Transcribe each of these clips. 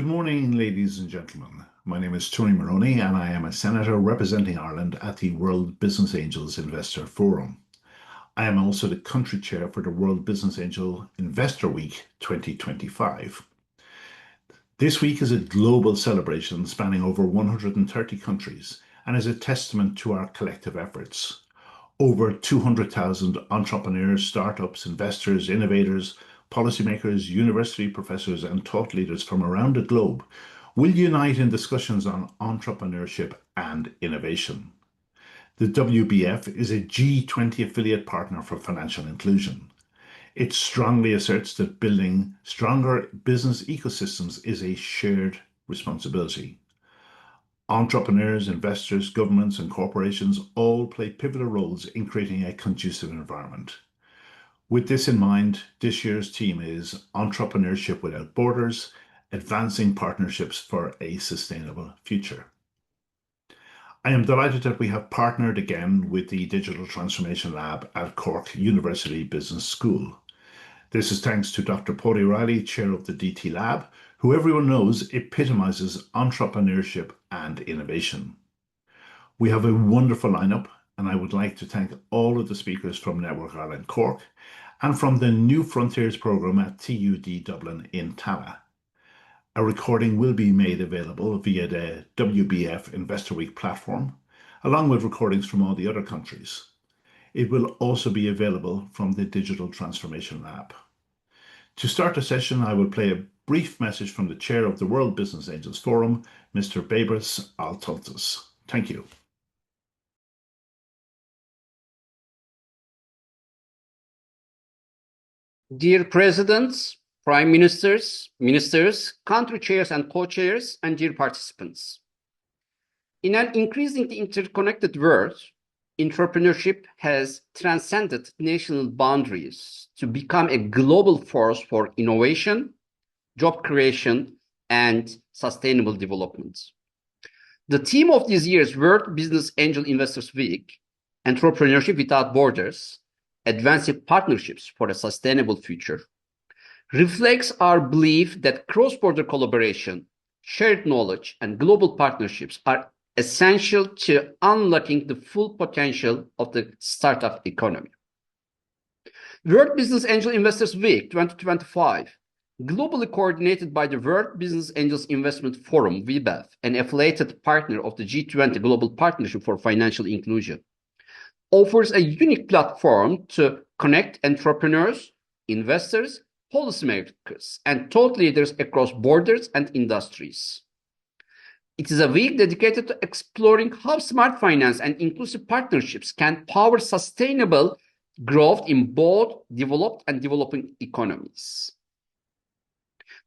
Good morning, ladies and gentlemen. My name is Tony Maroney, and I am a Senator representing Ireland at the World Business Angels Investor Forum. I am also the country chair for the World Business Angel Investor Week 2025. This week is a global celebration spanning over 130 countries and is a testament to our collective efforts. Over 200,000 entrepreneurs, startups, investors, innovators, policymakers, university professors, and thought leaders from around the globe will unite in discussions on entrepreneurship and innovation. The WBF is a G20 affiliate partner for financial inclusion. It strongly asserts that building stronger business ecosystems is a shared responsibility. Entrepreneurs, investors, governments, and corporations all play pivotal roles in creating a conducive environment. With this in mind, this year's theme is Entrepreneurship Without Borders, Advancing Partnerships for a Sustainable Future. I am delighted that we have partnered again with the Digital Transformation Lab at Cork University Business School. This is thanks to Dr. Paudie Riley, chair of the DT Lab, who everyone knows epitomizes entrepreneurship and innovation. We have a wonderful lineup, and I would like to thank all of the speakers from Network Ireland Cork and from the New Frontiers programme at TUD Dublin in Tallaght. A recording will be made available via the WBAF Investor Week platform, along with recordings from all the other countries. It will also be available from the Digital Transformation Lab. To start the session, I will play a brief message from the chair of the World Business Angels Forum, Mr. Babris Altultis. Thank you. Dear Presidents, Prime Ministers, Ministers, country chairs and co-chairs, and dear participants. In an increasingly interconnected world, entrepreneurship has transcended national boundaries to become a global force for innovation, job creation, and sustainable development. The theme of this year's World Business Angel Investors Week, Entrepreneurship Without Borders, Advancing Partnerships for a Sustainable Future, reflects our belief that cross-border collaboration, shared knowledge, and global partnerships are essential to unlocking the full potential of the startup economy. World Business Angel Investors Week 2025, globally coordinated by the World Business Angels Investment Forum, WBAF, an affiliated partner of the G20 Global Partnership for Financial Inclusion, offers a unique platform to connect entrepreneurs, investors, policymakers, and thought leaders across borders and industries. It is a week dedicated to exploring how smart finance and inclusive partnerships can power sustainable growth in both developed and developing economies.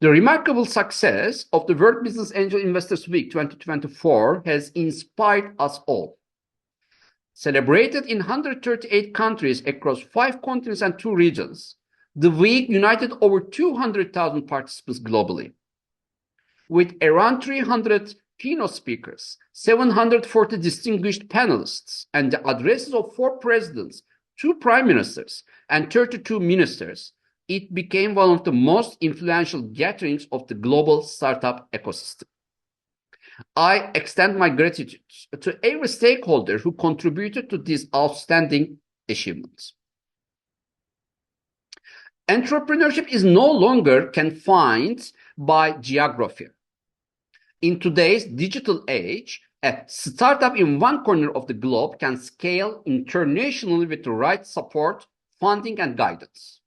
The remarkable success of the World Business Angel Investors Week 2024 has inspired us all. Celebrated in 138 countries across 5 continents and 2 regions, the week united over 200,000 participants globally. With around 300 keynote speakers, 740 distinguished panelists, and the addresses of 4 presidents, 2 prime ministers, and 32 ministers, it became one of the most influential gatherings of the global startup ecosystem. I extend my gratitude to every stakeholder who contributed to these outstanding achievements. Entrepreneurship is no longer confined by geography. In today's digital age, a startup in one corner of the globe can scale internationally with the right support, funding, and guidance.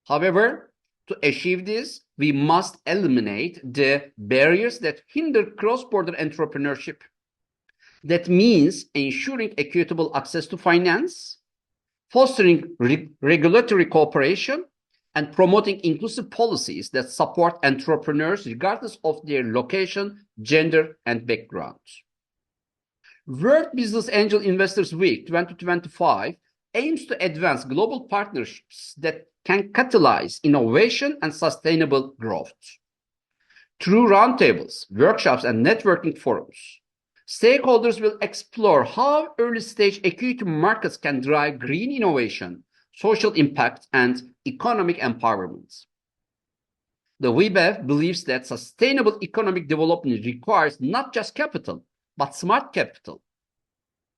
However, to achieve this, we must eliminate the barriers that hinder cross-border entrepreneurship. That means ensuring equitable access to finance, fostering regulatory cooperation, and promoting inclusive policies that support entrepreneurs regardless of their location, gender, and background. World Business Angel Investors Week 2025 aims to advance global partnerships that can catalyze innovation and sustainable growth. Through roundtables, workshops, and networking forums, stakeholders will explore how early-stage equity markets can drive green innovation, social impact, and economic empowerment. The WBAF believes that sustainable economic development requires not just capital, but smart capital.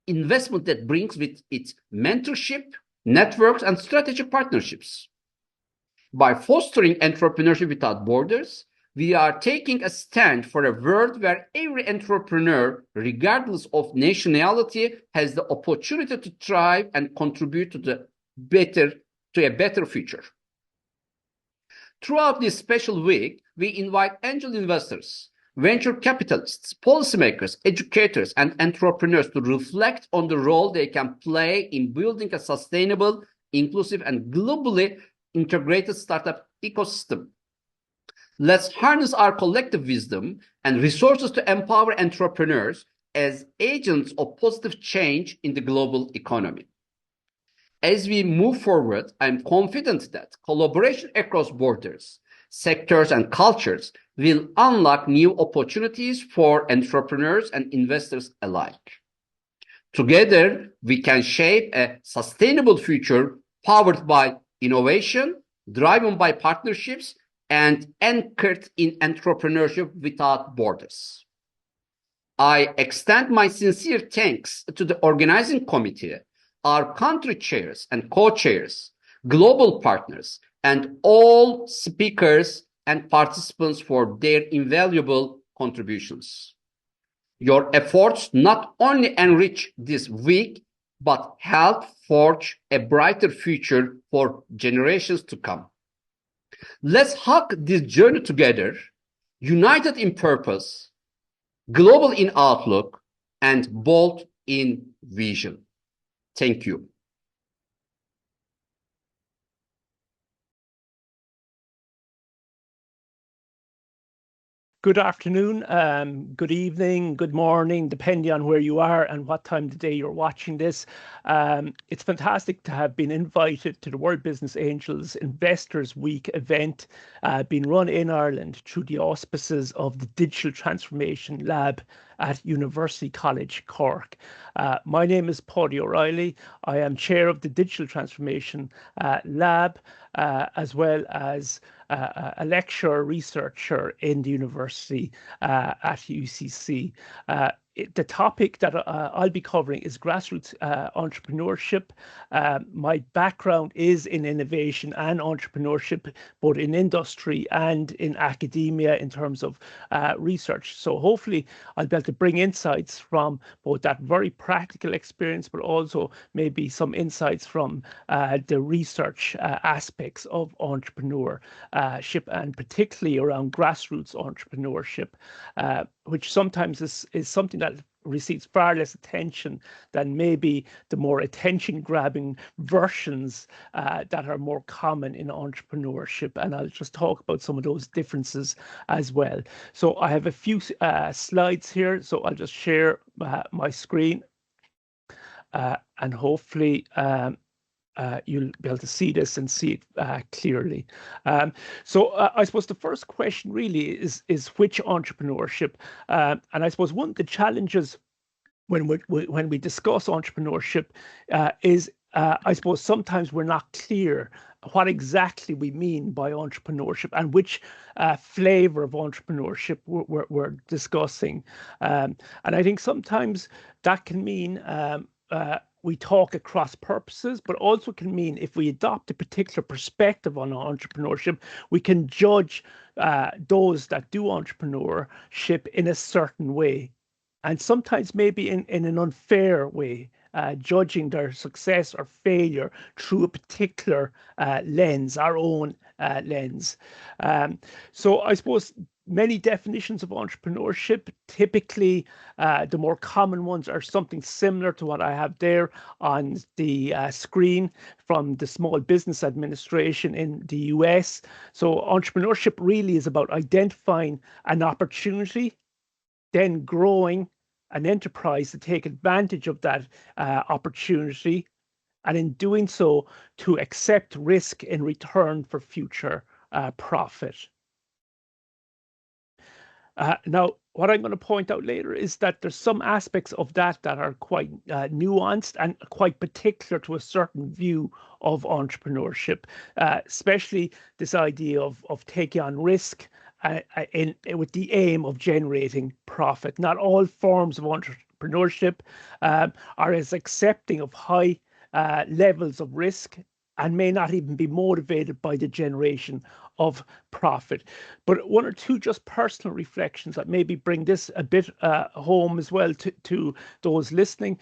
Investment that brings with it mentorship, networks, and strategic partnerships. By fostering entrepreneurship without borders, we are taking a stand for a world where every entrepreneur, regardless of nationality, has the opportunity to thrive and contribute to a better future. Throughout this special week, we invite angel investors, venture capitalists, policymakers, educators, and entrepreneurs to reflect on the role they can play in building a sustainable, inclusive, and globally integrated startup ecosystem. Let's harness our collective wisdom and resources to empower entrepreneurs as agents of positive change in the global economy. As we move forward, I'm confident that collaboration across borders, sectors, and cultures will unlock new opportunities for entrepreneurs and investors alike. Together, we can shape a sustainable future powered by innovation, driven by partnerships, and anchored in entrepreneurship without borders. I extend my sincere thanks to the organizing committee, our country chairs and co-chairs, global partners, and all speakers and participants for their invaluable contributions. Your efforts not only enrich this week, but help forge a brighter future for generations to come. Let's hug this journey together, united in purpose, global in outlook, and bold in vision. Thank you. Good afternoon, good evening, good morning, depending on where you are and what time of the day you're watching this. It's fantastic to have been invited to the World Business Angels Investors Week event being run in Ireland through the auspices of the Digital Transformation Lab at University College Cork. My name is Paudie O'Reilly. I am chair of the Digital Transformation Lab, as well as a lecturer, researcher in the university at UCC. The topic that I'll be covering is grassroots entrepreneurship. My background is in innovation and entrepreneurship, both in industry and in academia in terms of research. So hopefully I'll be able to bring insights from both that very practical experience, but also maybe some insights from the research aspects of entrepreneurship, and particularly around grassroots entrepreneurship, which sometimes is something that receives far less attention than maybe the more attention-grabbing versions that are more common in entrepreneurship. And I'll just talk about some of those differences as well. So I have a few slides here, so I'll just share my screen and hopefully you'll be able to see this and see it clearly. So I suppose the first question really is which entrepreneurship? And I suppose one of the challenges when we discuss entrepreneurship is I suppose sometimes we're not clear what exactly we mean by entrepreneurship and which flavor of entrepreneurship we're discussing. And I think sometimes that can mean we talk across purposes, but also can mean if we adopt a particular perspective on entrepreneurship, we can judge those that do entrepreneurship in a certain way, and sometimes maybe in an unfair way, judging their success or failure through a particular lens, our own lens. So I suppose many definitions of entrepreneurship, typically the more common ones are something similar to what I have there on the screen from the Small Business Administration in the US. So entrepreneurship really is about identifying an opportunity, then growing an enterprise to take advantage of that opportunity, and in doing so to accept risk in return for future profit. Now, what I'm going to point out later is that there's some aspects of that that are quite nuanced and quite particular to a certain view of entrepreneurship, especially this idea of taking on risk with the aim of generating profit. Not all forms of entrepreneurship are as accepting of high levels of risk and may not even be motivated by the generation of profit. But one or two just personal reflections that maybe bring this a bit home as well to those listening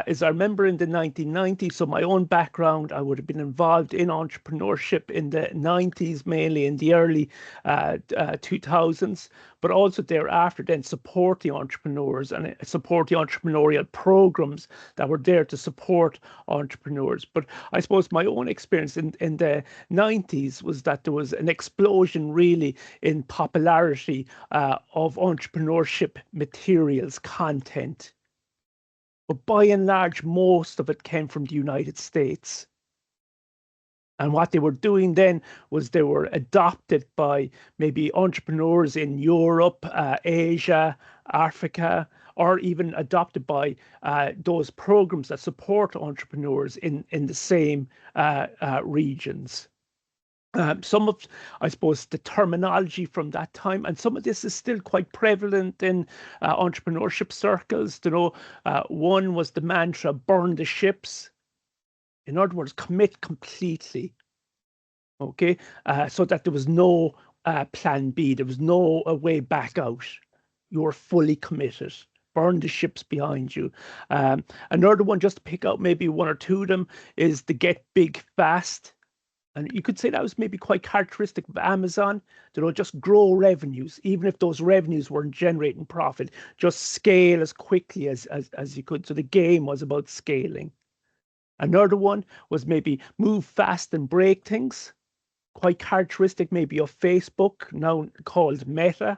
is I remember in the 1990s, so my own background, I would have been involved in entrepreneurship in the 90s, mainly in the early 2000s, but also thereafter then support the entrepreneurs and support the entrepreneurial programs that were there to support entrepreneurs. But I suppose my own experience in the 90s was that there was an explosion really in popularity of entrepreneurship materials, content. But by and large, most of it came from the United States. And what they were doing then was they were adopted by maybe entrepreneurs in Europe, Asia, Africa, or even adopted by those programs that support entrepreneurs in the same regions. Some of, I suppose, the terminology from that time, and some of this is still quite prevalent in entrepreneurship circles. One was the mantra, burn the ships. In other words, commit completely, okay? So that there was no plan B, there was no way back out. You were fully committed. Burn the ships behind you. Another one, just to pick out maybe one or two of them, is the get big fast. And you could say that was maybe quite characteristic of Amazon, just grow revenues, even if those revenues weren't generating profit, just scale as quickly as you could. So the game was about scaling. Another one was maybe move fast and break things, quite characteristic maybe of Facebook, now called Meta.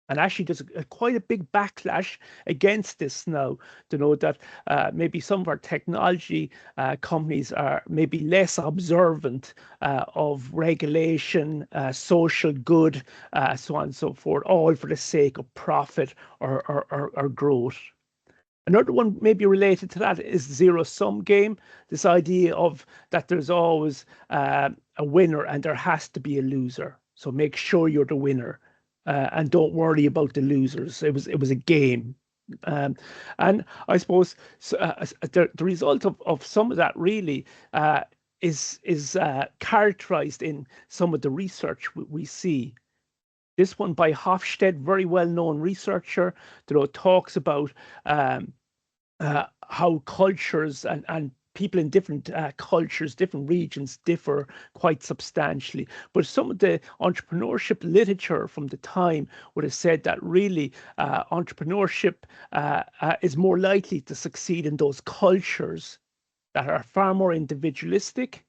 And actually, there's quite a big backlash against this now, that maybe some of our technology companies are maybe less observant of regulation, social good, so on and so forth, all for the sake of profit or growth. Another one maybe related to that is zero-sum game, this idea of that there's always a winner and there has to be a loser. So make sure you're the winner. And don't worry about the losers. It was a game, and I suppose the result of some of that really is characterized in some of the research we see. This one by Hofstede, very well-known researcher, talks about how cultures and people in different cultures, different regions differ quite substantially. But some of the entrepreneurship literature from the time would have said that really entrepreneurship is more likely to succeed in those cultures that are far more individualistic,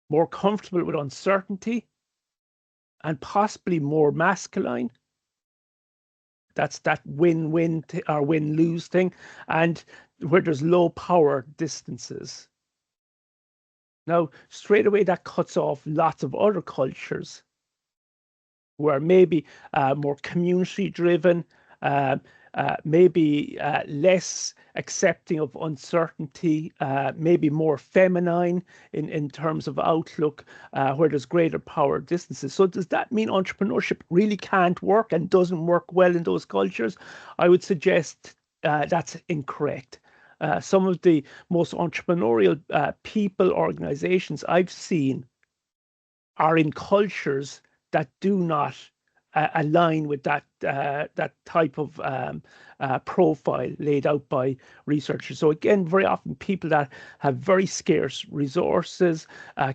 more comfortable with uncertainty, and possibly more masculine. That's that win-win or win-lose thing, and where there's low power distances. Now, straight away, that cuts off lots of other cultures where maybe more community-driven, maybe less accepting of uncertainty, maybe more feminine in terms of outlook, where there's greater power distances. So does that mean entrepreneurship really can't work and doesn't work well in those cultures? I would suggest that's incorrect. Some of the most entrepreneurial people, organizations I've seen are in cultures that do not align with that type of profile laid out by researchers. So again, very often people that have very scarce resources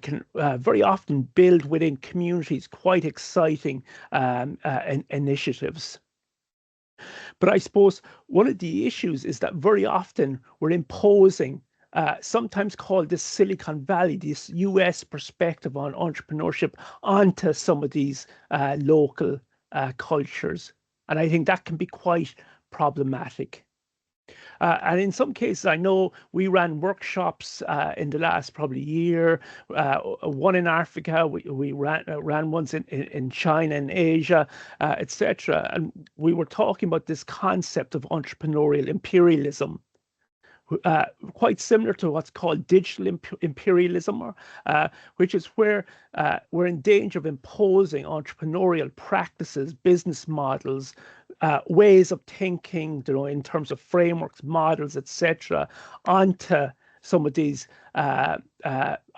can very often build within communities quite exciting initiatives. But I suppose one of the issues is that very often we're imposing sometimes called this Silicon Valley, this US perspective on entrepreneurship onto some of these local cultures. And I think that can be quite problematic. And in some cases, I know we ran workshops in the last probably year, one in Africa, we ran ones in China and Asia, etc. And we were talking about this concept of entrepreneurial imperialism. Quite similar to what's called digital imperialism, which is where we're in danger of imposing entrepreneurial practices, business models, ways of thinking, in terms of frameworks, models, etc., onto some of these, I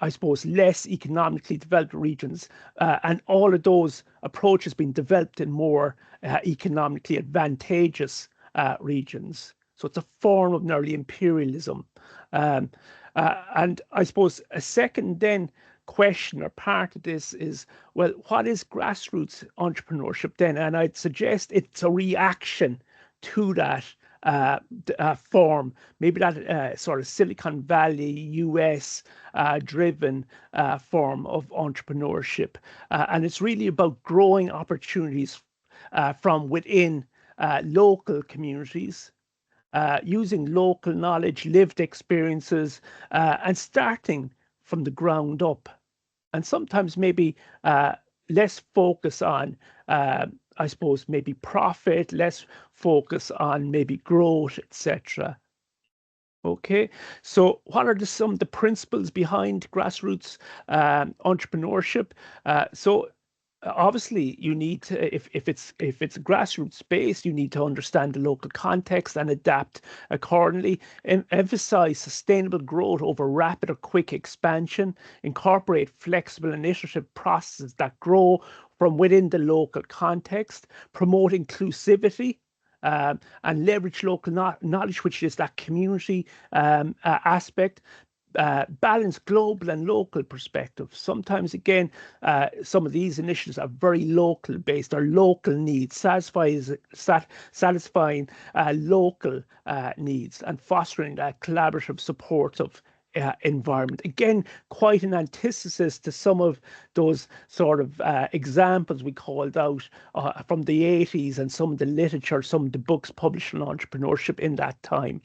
suppose, less economically developed regions, and all of those approaches being developed in more economically advantageous regions. So it's a form of nearly imperialism. And I suppose a second then question or part of this is, well, what is grassroots entrepreneurship then? And I'd suggest it's a reaction to that form, maybe that sort of Silicon Valley, US driven form of entrepreneurship. And it's really about growing opportunities from within local communities, using local knowledge, lived experiences, and starting from the ground up. And sometimes maybe less focus on, I suppose, maybe profit, less focus on maybe growth, etc. Okay, so what are some of the principles behind grassroots entrepreneurship? So obviously you need to, if it's grassroots based, you need to understand the local context and adapt accordingly, and emphasize sustainable growth over rapid or quick expansion, incorporate flexible and iterative processes that grow from within the local context, promote inclusivity, and leverage local knowledge, which is that community aspect. Balance global and local perspective. Sometimes, again, some of these initiatives are very local based, or local needs, satisfying local needs and fostering a collaborative, supportive environment. Again, quite an antithesis to some of those sort of examples we called out from the 80s and some of the literature, some of the books published on entrepreneurship in that time.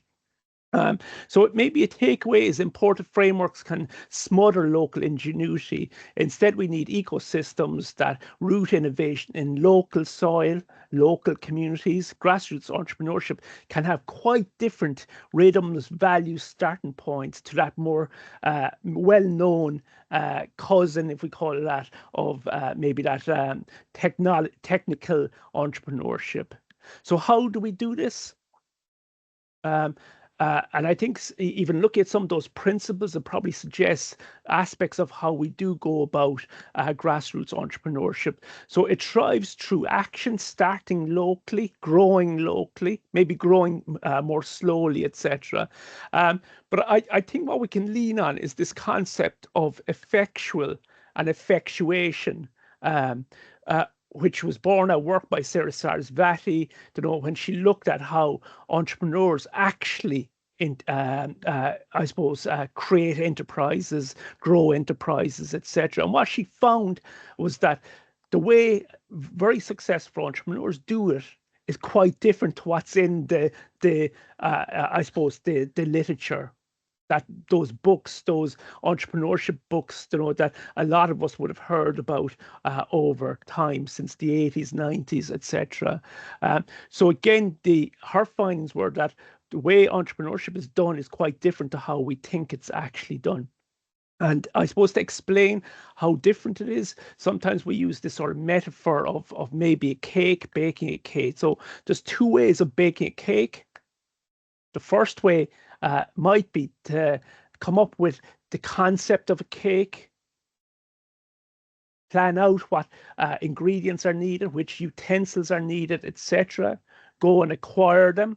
So it may be a takeaway is imported frameworks can smother local ingenuity. Instead, we need ecosystems that root innovation in local soil, local communities. Grassroots entrepreneurship can have quite different rhythms, values, starting points to that more well-known cousin, if we call it that, of maybe that technical entrepreneurship. So how do we do this? And I think even looking at some of those principles, it probably suggests aspects of how we do go about grassroots entrepreneurship. So it thrives through action, starting locally, growing locally, maybe growing more slowly, etc. But I think what we can lean on is this concept of effectual and effectuation, which was born at work by Sarah Sarasvati, when she looked at how entrepreneurs actually, I suppose, create enterprises, grow enterprises, etc. And what she found was that the way very successful entrepreneurs do it is quite different to what's in the I suppose, the literature. That those books, those entrepreneurship books, that a lot of us would have heard about over time since the 80s, 90s, etc. So again, her findings were that the way entrepreneurship is done is quite different to how we think it's actually done. And I suppose to explain how different it is, sometimes we use this sort of metaphor of maybe a cake, baking a cake. So there's two ways of baking a cake. The first way might be to come up with the concept of a cake, plan out what ingredients are needed, which utensils are needed, etc. Go and acquire them.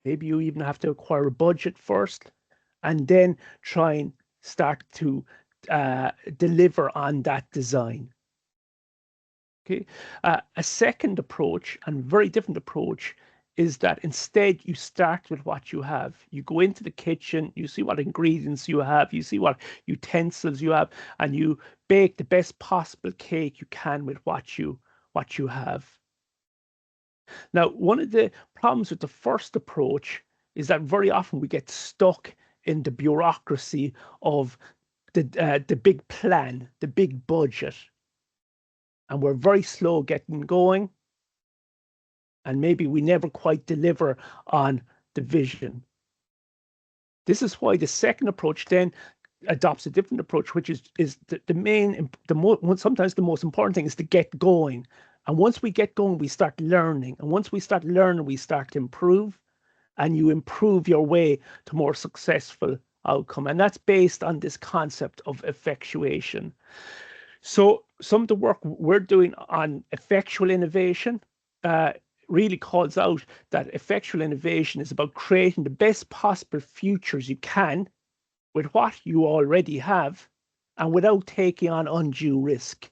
Maybe you even have to acquire a budget first, and then try and start to deliver on that design. Okay. A second approach, and very different approach, is that instead you start with what you have. You go into the kitchen, you see what ingredients you have, you see what utensils you have, and you bake the best possible cake you can with what you have. Now, one of the problems with the first approach is that very often we get stuck in the bureaucracy of the big plan, the big budget, and we're very slow getting going, and maybe we never quite deliver on the vision. This is why the second approach then adopts a different approach, which is sometimes the most important thing is to get going. And once we get going, we start learning. And once we start learning, we start to improve, and you improve your way to more successful outcome. And that's based on this concept of effectuation. So some of the work we're doing on effectual innovation really calls out that effectual innovation is about creating the best possible futures you can with what you already have and without taking on undue risk.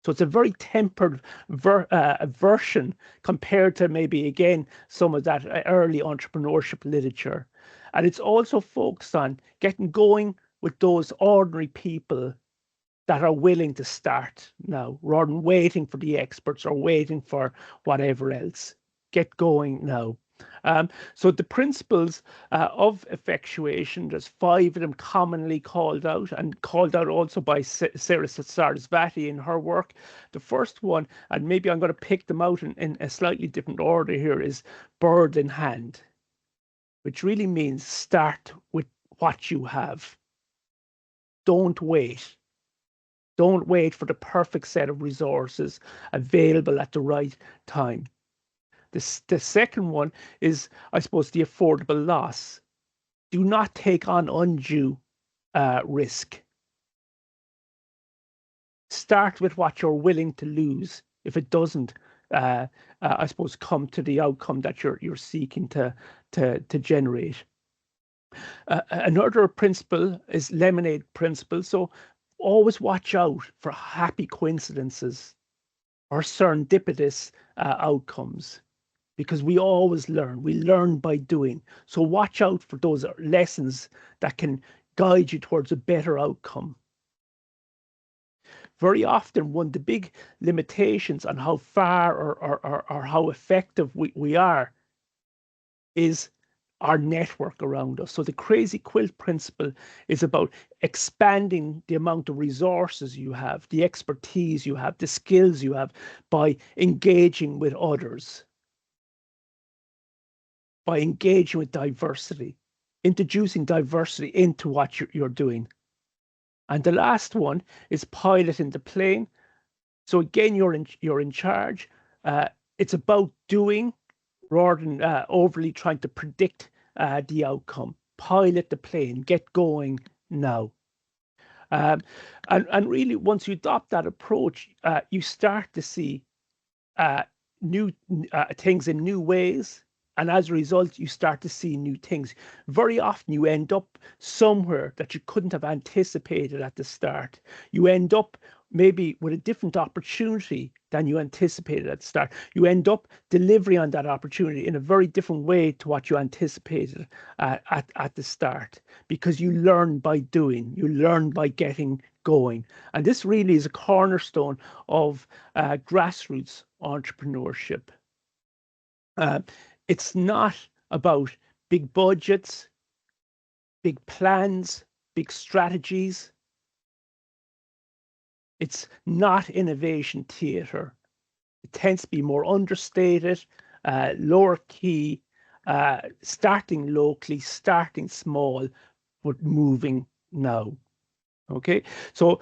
So it's a very tempered version compared to maybe, again, some of that early entrepreneurship literature. And it's also focused on getting going with those ordinary people that are willing to start now, rather than waiting for the experts or waiting for whatever else. Get going now. So the principles of effectuation, there's 5 of them commonly called out, and called out also by Sarah Sarasvati in her work. The first one, and maybe I'm going to pick them out in a slightly different order here, is bird in hand, which really means start with what you have. Don't wait. Don't wait for the perfect set of resources available at the right time. The second one is, I suppose, the affordable loss. Do not take on undue risk. Start with what you're willing to lose if it doesn't, I suppose, come to the outcome that you're seeking to generate. Another principle is lemonade principle. So always watch out for happy coincidences or serendipitous outcomes, because we always learn. We learn by doing. So watch out for those lessons that can guide you towards a better outcome. Very often, one of the big limitations on how far or how effective we are is our network around us. So the crazy quilt principle is about expanding the amount of resources you have, the expertise you have, the skills you have, by engaging with others, by engaging with diversity, introducing diversity into what you're doing. And the last one is piloting the plane. So again, you're in charge. It's about doing rather than overly trying to predict the outcome. Pilot the plane, get going now. And really, once you adopt that approach, you start to see new things in new ways. And as a result, you start to see new things. Very often you end up somewhere that you couldn't have anticipated at the start. You end up maybe with a different opportunity than you anticipated at the start. You end up delivering on that opportunity in a very different way to what you anticipated at the start, because you learn by doing, you learn by getting going. And this really is a cornerstone of grassroots entrepreneurship. It's not about big budgets, big plans, big strategies. It's not innovation theatre. It tends to be more understated, lower key, starting locally, starting small, but moving now. Okay, so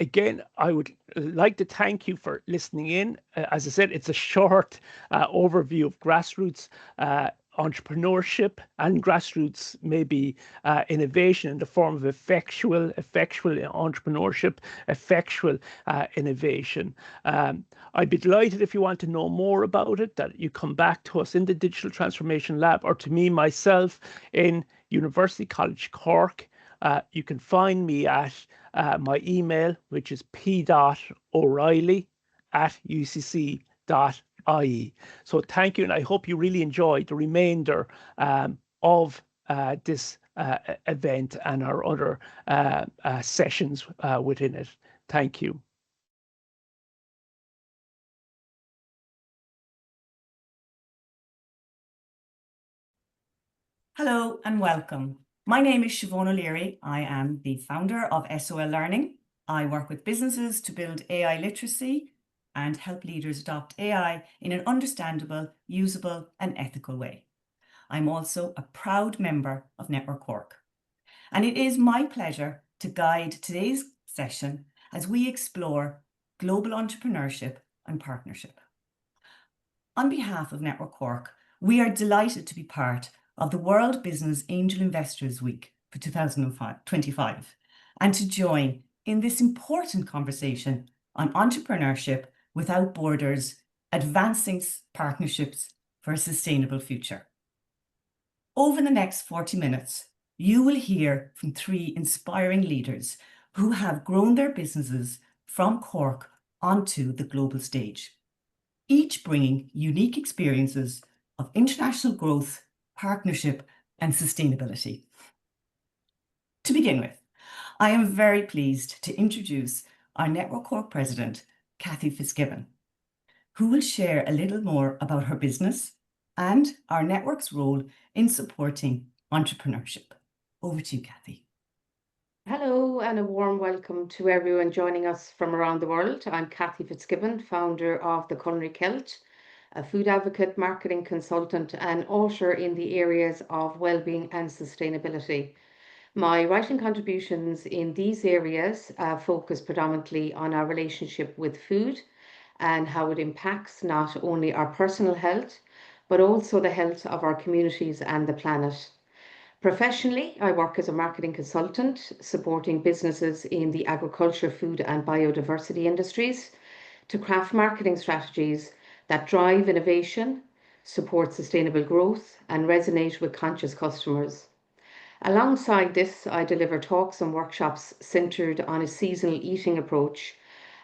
again, I would like to thank you for listening in. As I said, it's a short overview of grassroots entrepreneurship and grassroots maybe innovation in the form of effectual entrepreneurship, effectual innovation. I'd be delighted if you want to know more about it, that you come back to us in the Digital Transformation Lab, or to me myself in University College Cork. You can find me at my email, which is p.o'reilly@ucc.ie. So thank you, and I hope you really enjoyed the remainder of this event and our other sessions within it. Thank you. Hello and welcome. My name is Siobhan O'Leary. I am the founder of SOL Learning. I work with businesses to build AI literacy and help leaders adopt AI in an understandable, usable and ethical way. I'm also a proud member of Network Cork. And it is my pleasure to guide today's session as we explore global entrepreneurship and partnership. On behalf of Network Cork, we are delighted to be part of the World Business Angel Investors Week for 2025 and to join in this important conversation on entrepreneurship without borders, advancing partnerships for a sustainable future. Over the next 40 minutes, you will hear from 3 inspiring leaders who have grown their businesses from Cork onto the global stage, each bringing unique experiences of international growth, partnership, and sustainability. To begin with, I am very pleased to introduce our Network Cork President, Cathy Fitzgibbon, who will share a little more about her business and our network's role in supporting entrepreneurship. Over to you, Cathy. Hello and a warm welcome to everyone joining us from around the world. I'm Cathy Fitzgibbon, founder of the Culinary Celt, a food advocate, marketing consultant and author in the areas of well-being and sustainability. My writing contributions in these areas focus predominantly on our relationship with food and how it impacts not only our personal health, but also the health of our communities and the planet. Professionally, I work as a marketing consultant, supporting businesses in the agriculture, food and biodiversity industries to craft marketing strategies that drive innovation, support sustainable growth and resonate with conscious customers. Alongside this, I deliver talks and workshops centered on a seasonal eating approach,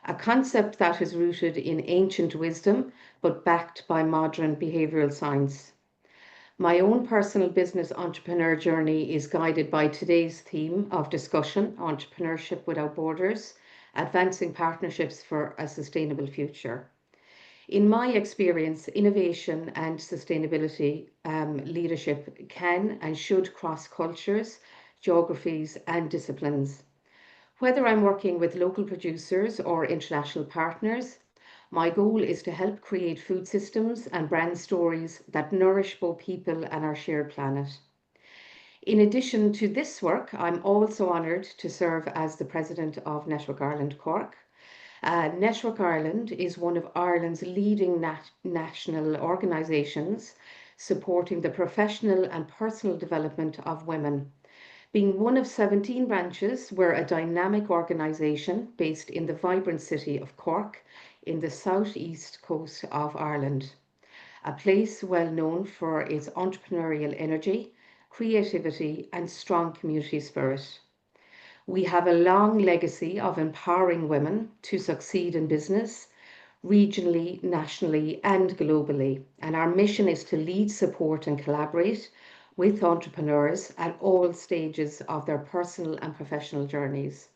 a concept that is rooted in ancient wisdom but backed by modern behavioral science. My own personal business entrepreneur journey is guided by today's theme of discussion, entrepreneurship without borders, advancing partnerships for a sustainable future. In my experience, innovation and sustainability leadership can and should cross cultures, geographies and disciplines. Whether I'm working with local producers or international partners, my goal is to help create food systems and brand stories that nourish both people and our shared planet. In addition to this work, I'm also honoured to serve as the President of Network Ireland Cork. Network Ireland is one of Ireland's leading national organisations supporting the professional and personal development of women. Being one of 17 branches, we're a dynamic organisation based in the vibrant city of Cork in the southeast coast of Ireland, a place well known for its entrepreneurial energy, creativity and strong community spirit. We have a long legacy of empowering women to succeed in business, regionally, nationally and globally, and our mission is to lead, support and collaborate with entrepreneurs at all stages of their personal and professional journeys.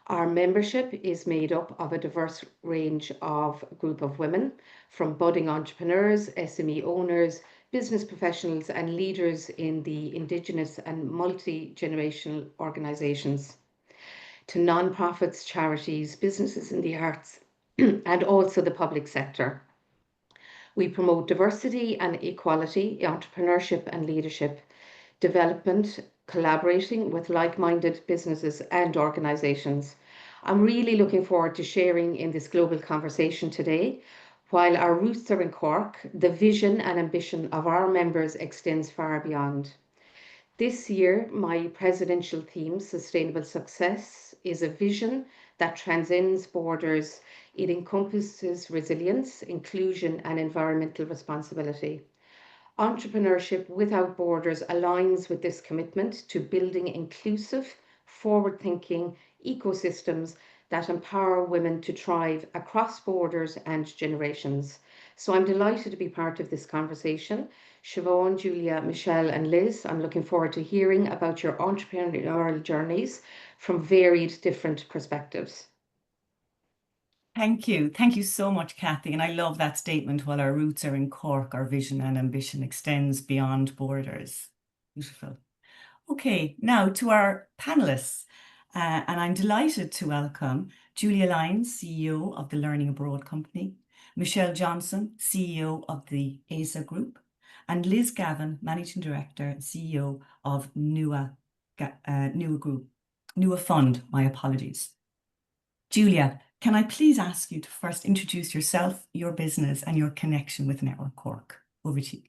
Our membership is made up of a diverse range of group of women, from budding entrepreneurs, SME owners, business professionals and leaders in the Indigenous and multi-generational organisations, to non-profits, charities, businesses in the arts and also the public sector. We promote diversity and equality, entrepreneurship and leadership, development, collaborating with like-minded businesses and organisations. I'm really looking forward to sharing in this global conversation today. While our roots are in Cork, the vision and ambition of our members extends far beyond. This year, my presidential theme, Sustainable Success, is a vision that transcends borders. It encompasses resilience, inclusion and environmental responsibility. Entrepreneurship without borders aligns with this commitment to building inclusive, forward-thinking ecosystems that empower women to thrive across borders and generations. So I'm delighted to be part of this conversation. Siobhan, Julia, Michelle and Liz, I'm looking forward to hearing about your entrepreneurial journeys from varied different perspectives. Thank you. Thank you so much, Cathy. And I love that statement, while our roots are in Cork, our vision and ambition extends beyond borders. Beautiful. Okay, now to our panelists. And I'm delighted to welcome Julia Lyons, CEO of the Learning Abroad Company, Michelle Johnson, CEO of the ASA Group, and Liz Gavin, Managing Director and CEO of NUA Group, NUA Fund, my apologies. Julia, can I please ask you to first introduce yourself, your business, and your connection with Network Cork? Over to you.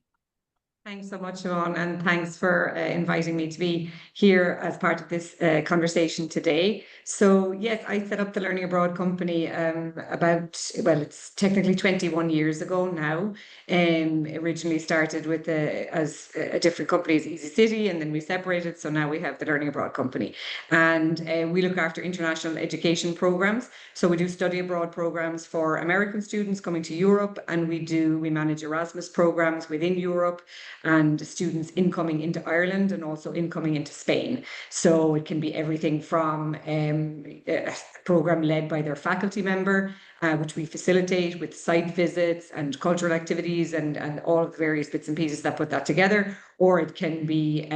Thanks so much, Siobhan, and thanks for inviting me to be here as part of this conversation today. So yes, I set up the Learning Abroad Company it's technically 21 years ago now. Originally started with as a different company as Easy City, and then we separated. So now we have the Learning Abroad Company, and we look after international education programs. So we do study abroad programs for American students coming to Europe, and we manage Erasmus programs within Europe, and students incoming into Ireland and also incoming into Spain. So it can be everything from a program led by their faculty member, which we facilitate with site visits and cultural activities and all of the various bits and pieces that put that together, or it can be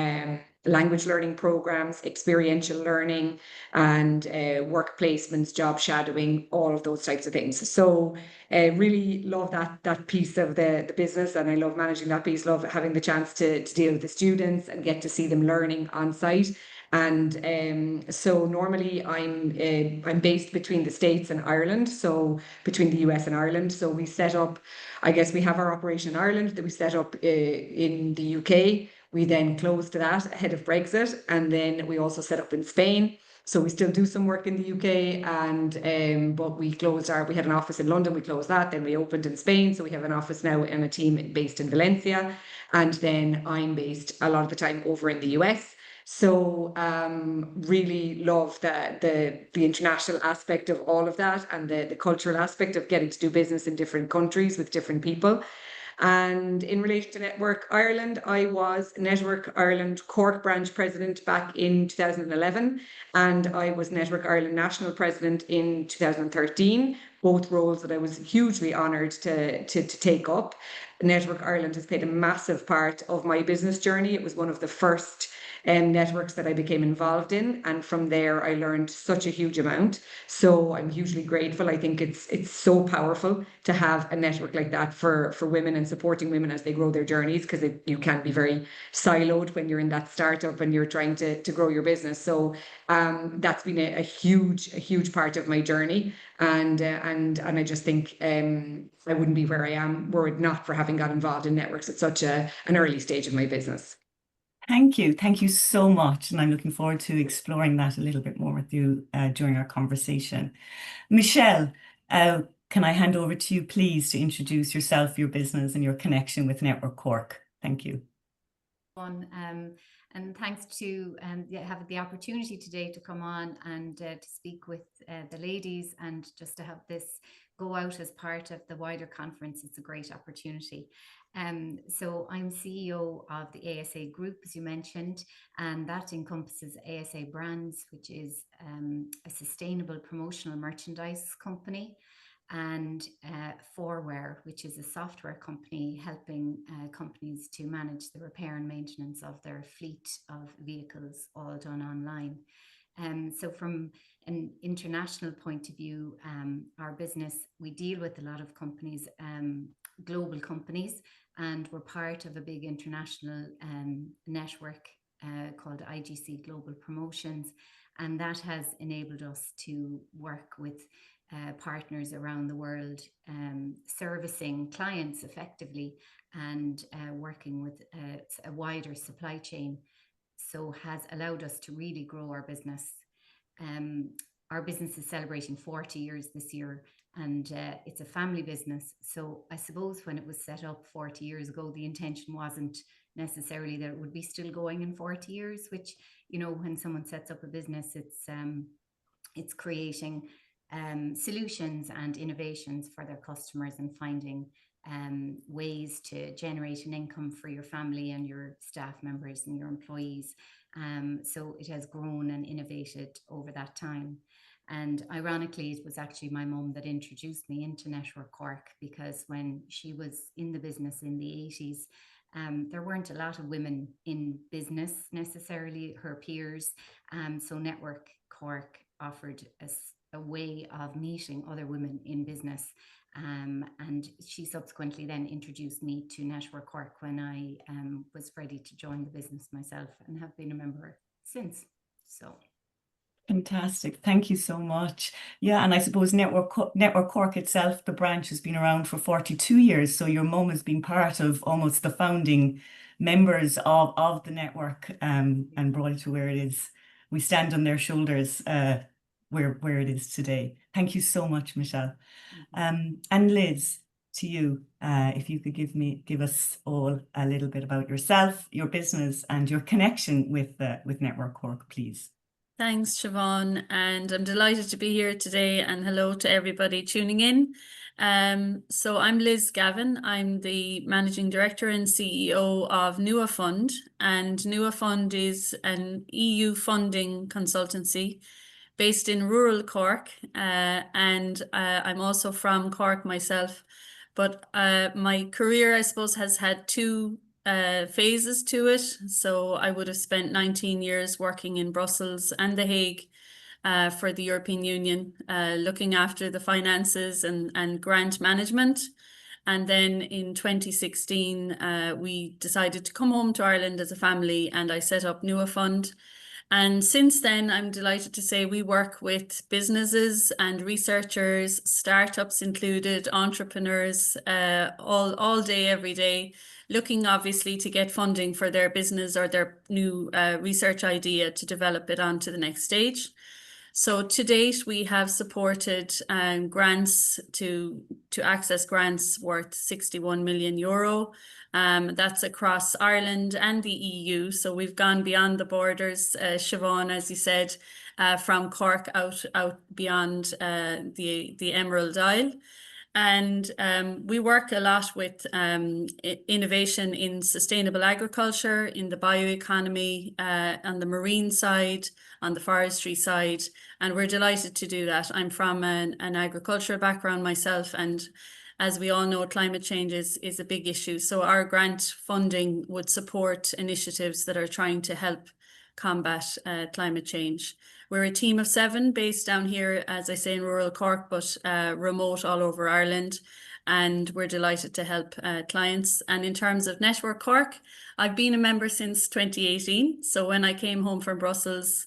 language learning programs, experiential learning, and work placements, job shadowing, all of those types of things. So really love that piece of the business, and I love managing that piece, love having the chance to deal with the students and get to see them learning on site. And so normally I'm based between the States and Ireland, so between the US and Ireland. So we set up, I guess we have our operation in Ireland that we set up in the UK. We then closed that ahead of Brexit, and then we also set up in Spain. So we still do some work in the UK, but we had an office in London, we closed that, then we opened in Spain. So we have an office now and a team based in Valencia. And then I'm based a lot of the time over in the US. So really love the international aspect of all of that, and the cultural aspect of getting to do business in different countries with different people. And in relation to Network Ireland, I was Network Ireland Cork branch president back in 2011, and I was Network Ireland national president in 2013, both roles that I was hugely honoured to take up. Network Ireland has played a massive part of my business journey. It was one of the first networks that I became involved in, and from there I learned such a huge amount. So I'm hugely grateful. I think it's so powerful to have a network like that for women and supporting women as they grow their journeys, because you can be very siloed when you're in that startup and you're trying to grow your business. So that's been a huge part of my journey, and I just think I wouldn't be where I am were it not for having got involved in networks at such an early stage of my business. Thank you. Thank you so much. And I'm looking forward to exploring that a little bit more with you during our conversation. Michelle, can I hand over to you, please, to introduce yourself, your business, and your connection with Network Cork? Thank you. And thanks to having the opportunity today to come on and to speak with the ladies, and just to have this go out as part of the wider conference. It's a great opportunity. So I'm CEO of the ASA Group, as you mentioned, and that encompasses ASA Brands, which is a sustainable promotional merchandise company, and Forware, which is a software company helping companies to manage the repair and maintenance of their fleet of vehicles, all done online. So from an international point of view, our business, we deal with a lot of companies, global companies, and we're part of a big international network called IGC Global Promotions, and that has enabled us to work with partners around the world, servicing clients effectively, and working with a wider supply chain. So has allowed us to really grow our business. Our business is celebrating 40 years this year, and it's a family business. So I suppose when it was set up 40 years ago, the intention wasn't necessarily that it would be still going in 40 years, which, you know, when someone sets up a business, it's creating solutions and innovations for their customers, and finding ways to generate an income for your family and your staff members and your employees. So it has grown and innovated over that time. And ironically, it was actually my mum that introduced me into Network Cork, because when she was in the business in the 80s, There weren't a lot of women in business necessarily, her peers. So Network Cork offered us a way of meeting other women in business. And she subsequently then introduced me to Network Cork when I was ready to join the business myself, and have been a member since. So fantastic. Thank you so much. Yeah, and I suppose Network Cork itself, the branch, has been around for 42 years. So your mum has been part of almost the founding members of the network, and brought it to where it is. We stand on their shoulders where it is today. Thank you so much, Michelle. And Liz, to you, if you could give us all a little bit about yourself, your business, and your connection with Network Cork, please. Thanks, Siobhan, and I'm delighted to be here today, and hello to everybody tuning in. So I'm Liz Gavin. I'm the Managing Director and CEO of Nua Fund, and Nua Fund is an EU funding consultancy based in rural Cork, and I'm also from Cork myself, but my career, I suppose, has had two phases to it. So I would have spent 19 years working in Brussels and The Hague for the European Union, looking after the finances and grant management. And then in 2016, we decided to come home to Ireland as a family, and I set up Nua Fund. And since then, I'm delighted to say we work with businesses and researchers, startups included, entrepreneurs, all day, every day, looking obviously to get funding for their business or their new research idea to develop it on to the next stage. So to date, we have supported grants to access grants worth 61 million euro. That's across Ireland and the EU. So we've gone beyond the borders, Siobhan, as you said, from Cork out beyond the Emerald Isle. And we work a lot with innovation in sustainable agriculture, in the bioeconomy, on the marine side, on the forestry side, and we're delighted to do that. I'm from an agricultural background myself, and as we all know, climate change is a big issue. So our grant funding would support initiatives that are trying to help combat climate change. We're a team of 7 based down here, as I say, in rural Cork, but remote all over Ireland. And we're delighted to help clients. And in terms of Network Cork, I've been a member since 2018. So when I came home from Brussels,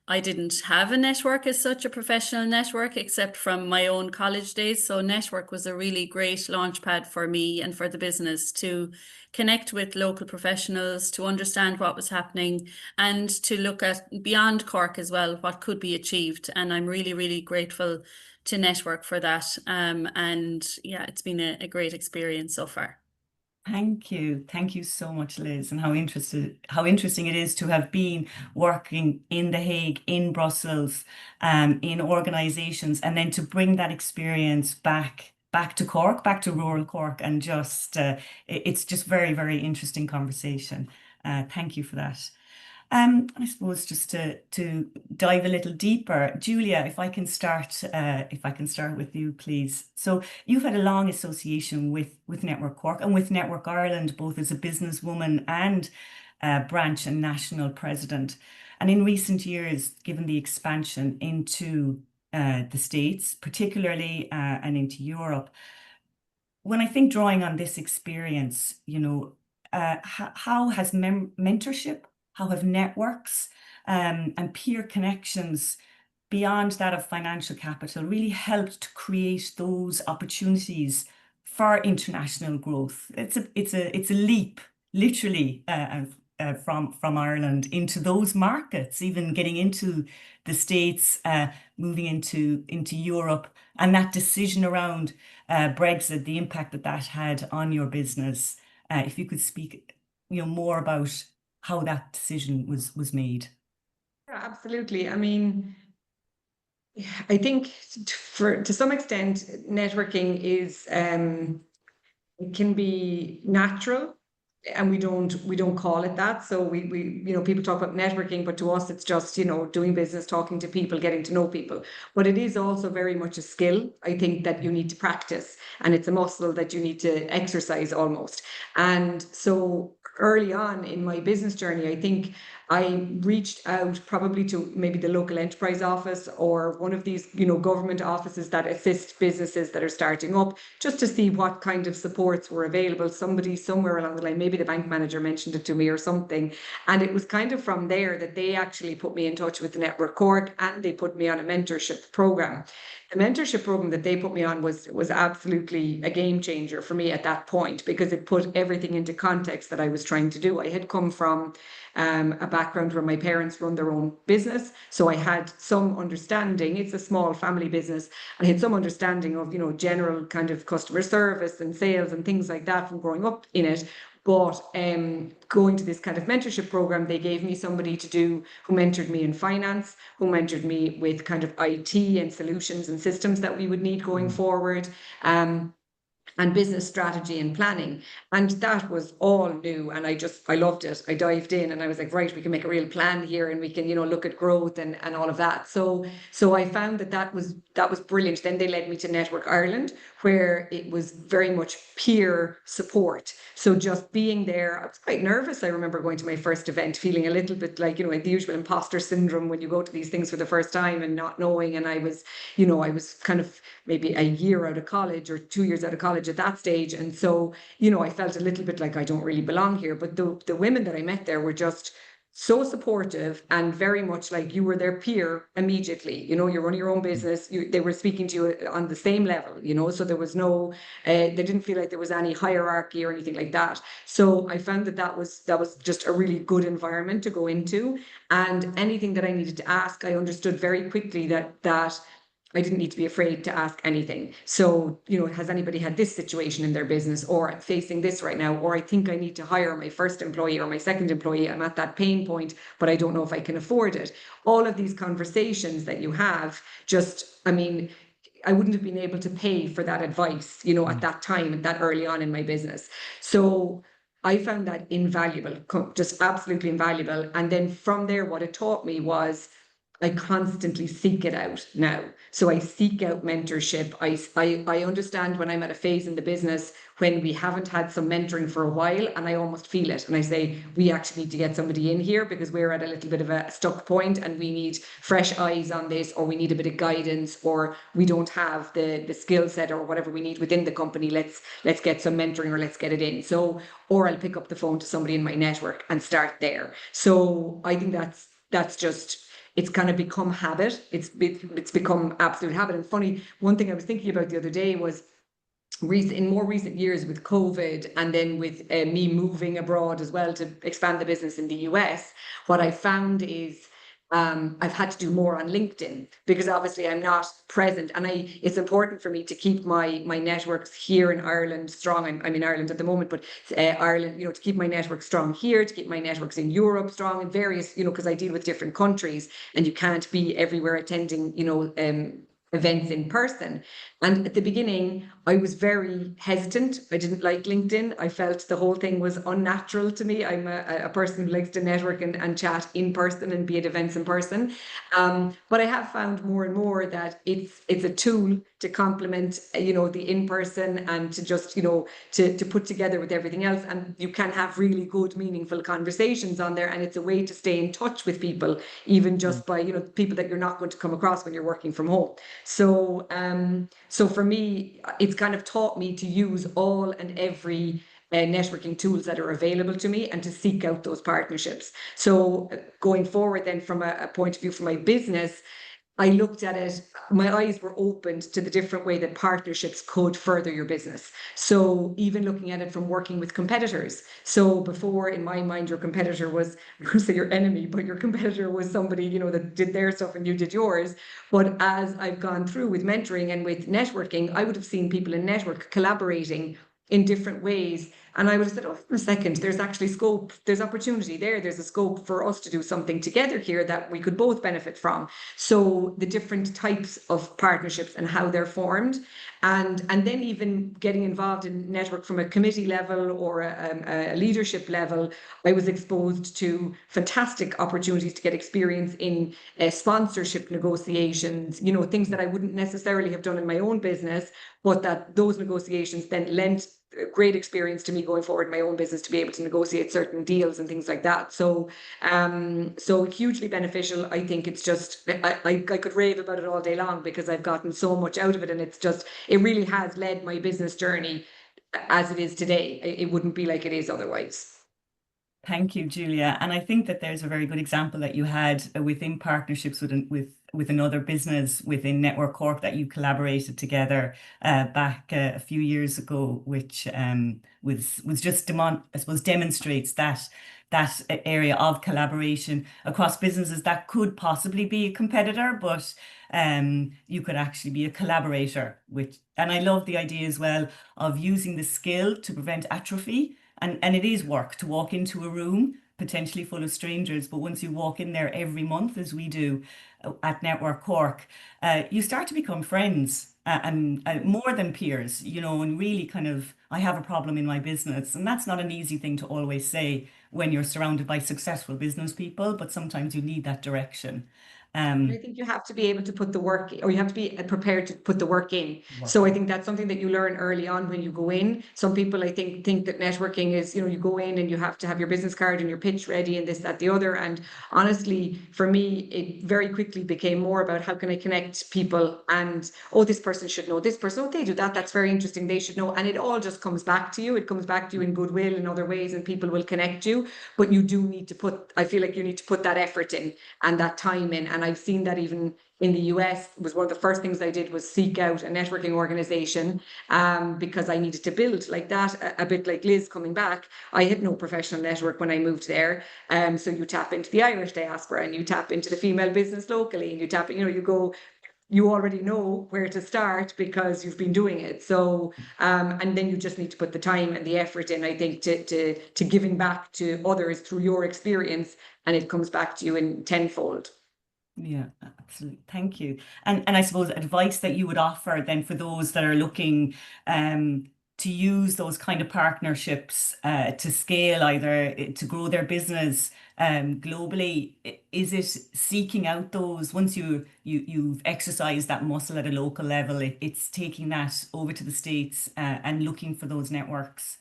I didn't have a network as such, a professional network, except from my own college days. So Network was a really great launchpad for me and for the business to connect with local professionals, to understand what was happening, and to look at beyond Cork as well, what could be achieved. And I'm really, really grateful to Network for that. And yeah, it's been a great experience so far. Thank you. Thank you so much, Liz. And how interesting it is to have been working in The Hague, in Brussels, in organizations, and then to bring that experience back to Cork, back to rural Cork, and just it's just very, very interesting conversation. Thank you for that. I suppose just to dive a little deeper, Julia, if I can start with you, please. So you've had a long association with Network Cork and with Network Ireland, both as a businesswoman and branch and national president. And in recent years, given the expansion into the States, particularly, and into Europe, when I think drawing on this experience, how has mentorship, how have networks and peer connections beyond that of financial capital really helped to create those opportunities for international growth? It's a leap, literally, from Ireland into those markets, even getting into the States, moving into Europe, and that decision around Brexit, the impact that had on your business. If you could speak, more about how that decision was made. Yeah, absolutely. I mean, I think to some extent, networking is it can be natural and we don't call it that. So we people talk about networking, but to us it's just doing business, talking to people, getting to know people. But it is also very much a skill, I think, that you need to practice, and it's a muscle that you need to exercise almost. And so early on in my business journey, I think I reached out probably to maybe the local enterprise office or one of these, government offices that assist businesses that are starting up, just to see what kind of supports were available. Somebody somewhere along the line, maybe the bank manager mentioned it to me or something. And it was kind of from there that they actually put me in touch with the Network Cork, and they put me on a mentorship program. The mentorship program that they put me on was absolutely a game changer for me at that point, because it put everything into context that I was trying to do. I had come from a background where my parents run their own business, so I had some understanding. It's a small family business. I had some understanding of general kind of customer service and sales and things like that from growing up in it. But going to this kind of mentorship program, they gave me somebody to do who mentored me in finance, who mentored me with kind of IT and solutions and systems that we would need going forward. And business strategy and planning. And that was all new. And I loved it. I dived in and I was like, right, we can make a real plan here, and we can, look at growth and all of that. So I found that was brilliant. Then they led me to Network Ireland, where it was very much peer support. So just being there, I was quite nervous. I remember going to my first event, feeling a little bit like, like the usual imposter syndrome when you go to these things for the first time and not knowing. And I was kind of maybe a year out of college or 2 years out of college at that stage. And so, I felt a little bit like I don't really belong here. But the women that I met there were just so supportive and very much like you were their peer immediately. You're running your own business. They were speaking to you on the same level, so there was no, they didn't feel like there was any hierarchy or anything like that. So I found that was just a really good environment to go into. And anything that I needed to ask, I understood very quickly that I didn't need to be afraid to ask anything. So, has anybody had this situation in their business, or I'm facing this right now, or I think I need to hire my first employee or my second employee. I'm at that pain point, but I don't know if I can afford it. All of these conversations that you have, I wouldn't have been able to pay for that advice, at that time and that early on in my business. So I found that invaluable, just absolutely invaluable. And then from there, what it taught me was I constantly seek it out now. So I seek out mentorship. I understand when I'm at a phase in the business when we haven't had some mentoring for a while, and I almost feel it. And I say, we actually need to get somebody in here because we're at a little bit of a stuck point and we need fresh eyes on this, or we need a bit of guidance, or we don't have the skill set or whatever we need within the company. Let's get some mentoring, or let's get it in. So, or I'll pick up the phone to somebody in my network and start there. So I think that's just, it's kind of become habit. It's become absolute habit. And funny, one thing I was thinking about the other day was in more recent years with COVID, and then with me moving abroad as well to expand the business in the US, what I found is I've had to do more on LinkedIn, because obviously I'm not present, and it's important for me to keep my networks here in Ireland strong. I'm in Ireland at the moment, but Ireland, to keep my network strong here, to keep my networks in Europe strong, in various, because I deal with different countries, and you can't be everywhere attending, events in person. And at the beginning, I was very hesitant. I didn't like LinkedIn. I felt the whole thing was unnatural to me. I'm a person who likes to network and chat in person and be at events in person. But I have found more and more that it's a tool to complement, the in-person, and to just, to put together with everything else. And you can have really good, meaningful conversations on there. And it's a way to stay in touch with people, even just by, people that you're not going to come across when you're working from home. So, so for me, it's kind of taught me to use all and every networking tools that are available to me, and to seek out those partnerships. So going forward then, from a point of view for my business, I looked at it, my eyes were opened to the different way that partnerships could further your business. So even looking at it from working with competitors. So before, in my mind, your competitor was, I would say your enemy, but your competitor was somebody, that did their stuff and you did yours. But as I've gone through with mentoring and with networking, I would have seen people in network collaborating in different ways, And I would have said, oh, for a second, there's actually scope, there's opportunity there. There's a scope for us to do something together here that we could both benefit from. So the different types of partnerships and how they're formed. And then even getting involved in network from a committee level or a leadership level, I was exposed to fantastic opportunities to get experience in sponsorship negotiations, you know, things that I wouldn't necessarily have done in my own business, but that those negotiations then lent great experience to me going forward in my own business to be able to negotiate certain deals and things like that. So so hugely beneficial. I think it's just, I could rave about it all day long because I've gotten so much out of it, and it's just, it really has led my business journey as it is today. It wouldn't be like it is otherwise. Thank you, Julia. And I think that there's a very good example that you had within partnerships with another business within Network Cork that you collaborated together back a few years ago, which was just I suppose demonstrates that area of collaboration across businesses that could possibly be a competitor, but you could actually be a collaborator. And I love the idea as well of using the skill to prevent atrophy. And it is work to walk into a room potentially full of strangers, but once you walk in there every month, as we do at Network Cork, you start to become friends and more than peers, you know, and really kind of, I have a problem in my business. And that's not an easy thing to always say when you're surrounded by successful business people, but sometimes you need that direction. I think you have to be able to put the work, or you have to be prepared to put the work in. So I think that's something that you learn early on when you go in. Some people, I think that networking is, you know, you go in and you have to have your business card and your pitch ready and this, that, the other. And honestly, for me, it very quickly became more about how can I connect people and, oh, this person should know this person. Oh, they do that. That's very interesting. They should know. And it all just comes back to you. It comes back to you in goodwill in other ways, and people will connect you. But you do need to I feel like you need to put that effort in and that time in. And I've seen that even in the US. Was one of the first things I did was seek out a networking organization because I needed to build like that, a bit like Liz coming back. I had no professional network when I moved there. So you tap into the Irish diaspora and you tap into the female business locally, and you tap, you know, you already know where to start because you've been doing it. So, and then you just need to put the time and the effort in, I think, to giving back to others through your experience, and it comes back to you in tenfold. Yeah, absolutely. Thank you. And I suppose advice that you would offer then for those that are looking to use those kind of partnerships to scale, either to grow their business globally, is it seeking out those, once you've exercised that muscle at a local level, it's taking that over to the States and looking for those networks?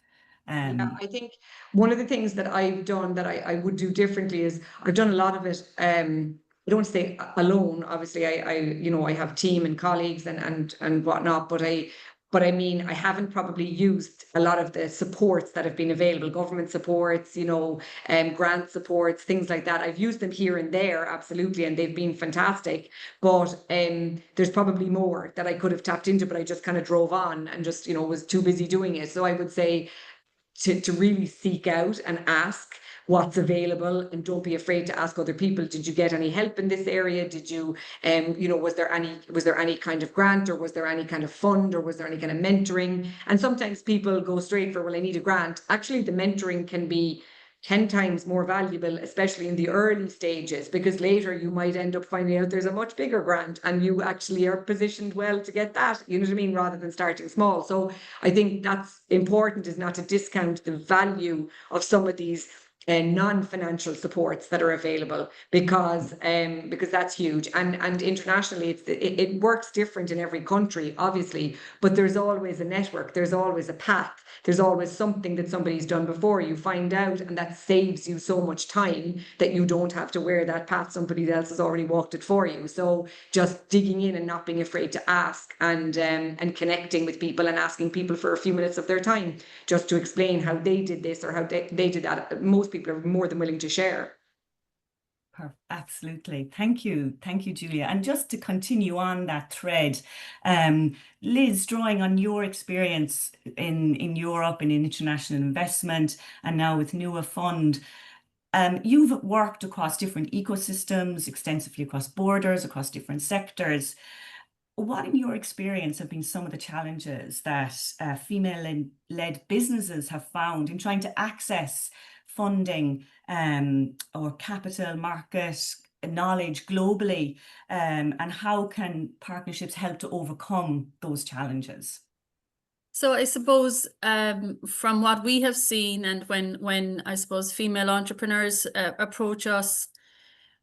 Yeah, I think one of the things that I've done that I would do differently is I've done a lot of it. I don't stay alone. Obviously, I have team and colleagues and whatnot, but I mean, I haven't probably used a lot of the supports that have been available, government supports, grant supports, things like that. I've used them here and there, absolutely, and they've been fantastic. But there's probably more that I could have tapped into, but I just kind of drove on and just, was too busy doing it. So I would say to really seek out and ask what's available, and don't be afraid to ask other people, did you get any help in this area? Did you, was there any kind of grant, or was there any kind of fund, or was there any kind of mentoring? And sometimes people go straight for, well, I need a grant. Actually, the mentoring can be 10 times more valuable, especially in the early stages, because later you might end up finding out there's a much bigger grant and you actually are positioned well to get that, you know what I mean, rather than starting small. So I think that's important, is not to discount the value of some of these non-financial supports that are available, because that's huge. And internationally, it works different in every country, obviously, but there's always a network, there's always a path, there's always something that somebody's done before you find out, and that saves you so much time that you don't have to wear that path. Somebody else has already walked it for you. So just digging in and not being afraid to ask, and connecting with people and asking people for a few minutes of their time just to explain how they did this or how they did that. Most people are more than willing to share. Absolutely. Thank you, Julia. And just to continue on that thread, Liz, drawing on your experience in Europe and in international investment, and now with Nua Fund, you've worked across different ecosystems, extensively across borders, across different sectors. what in your experience have been some of the challenges that female-led businesses have found in trying to access funding or capital market knowledge globally, and how can partnerships help to overcome those challenges? So I suppose from what we have seen, and when I suppose female entrepreneurs approach us,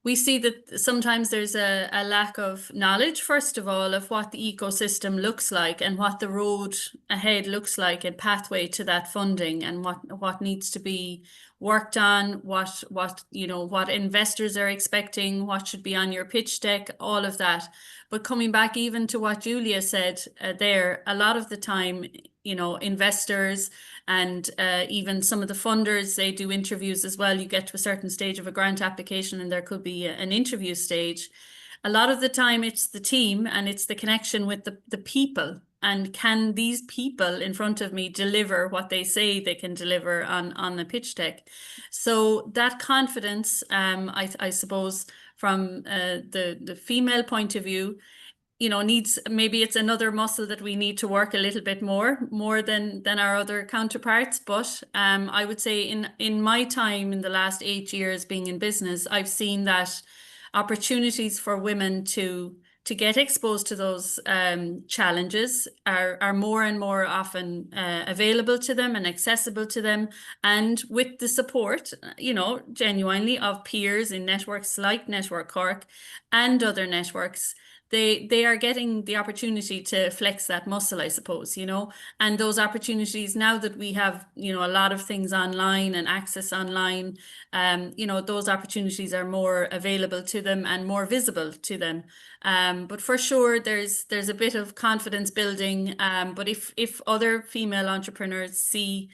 we see that sometimes there's a lack of knowledge, first of all, of what the ecosystem looks like and what the road ahead looks like, and pathway to that funding, and what needs to be worked on, what investors are expecting, what should be on your pitch deck, all of that. But coming back even to what Julia said there, a lot of the time, investors and even some of the funders, they do interviews as well. You get to a certain stage of a grant application and there could be an interview stage. A lot of the time it's the team and it's the connection with the people. And can these people in front of me deliver what they say they can deliver on the pitch deck? So that confidence, I suppose, from the female point of view, needs, maybe it's another muscle that we need to work a little bit more than our other counterparts. But I would say in my time in the last 8 years being in business, I've seen that opportunities for women to get exposed to those challenges are more and more often available to them and accessible to them, and with the support, genuinely, of peers in networks like Network Cork and other networks. They are getting the opportunity to flex that muscle, I suppose, and those opportunities, now that we have, a lot of things online and access online, those opportunities are more available to them and more visible to them. But for sure, there's a bit of confidence building. But if other female entrepreneurs see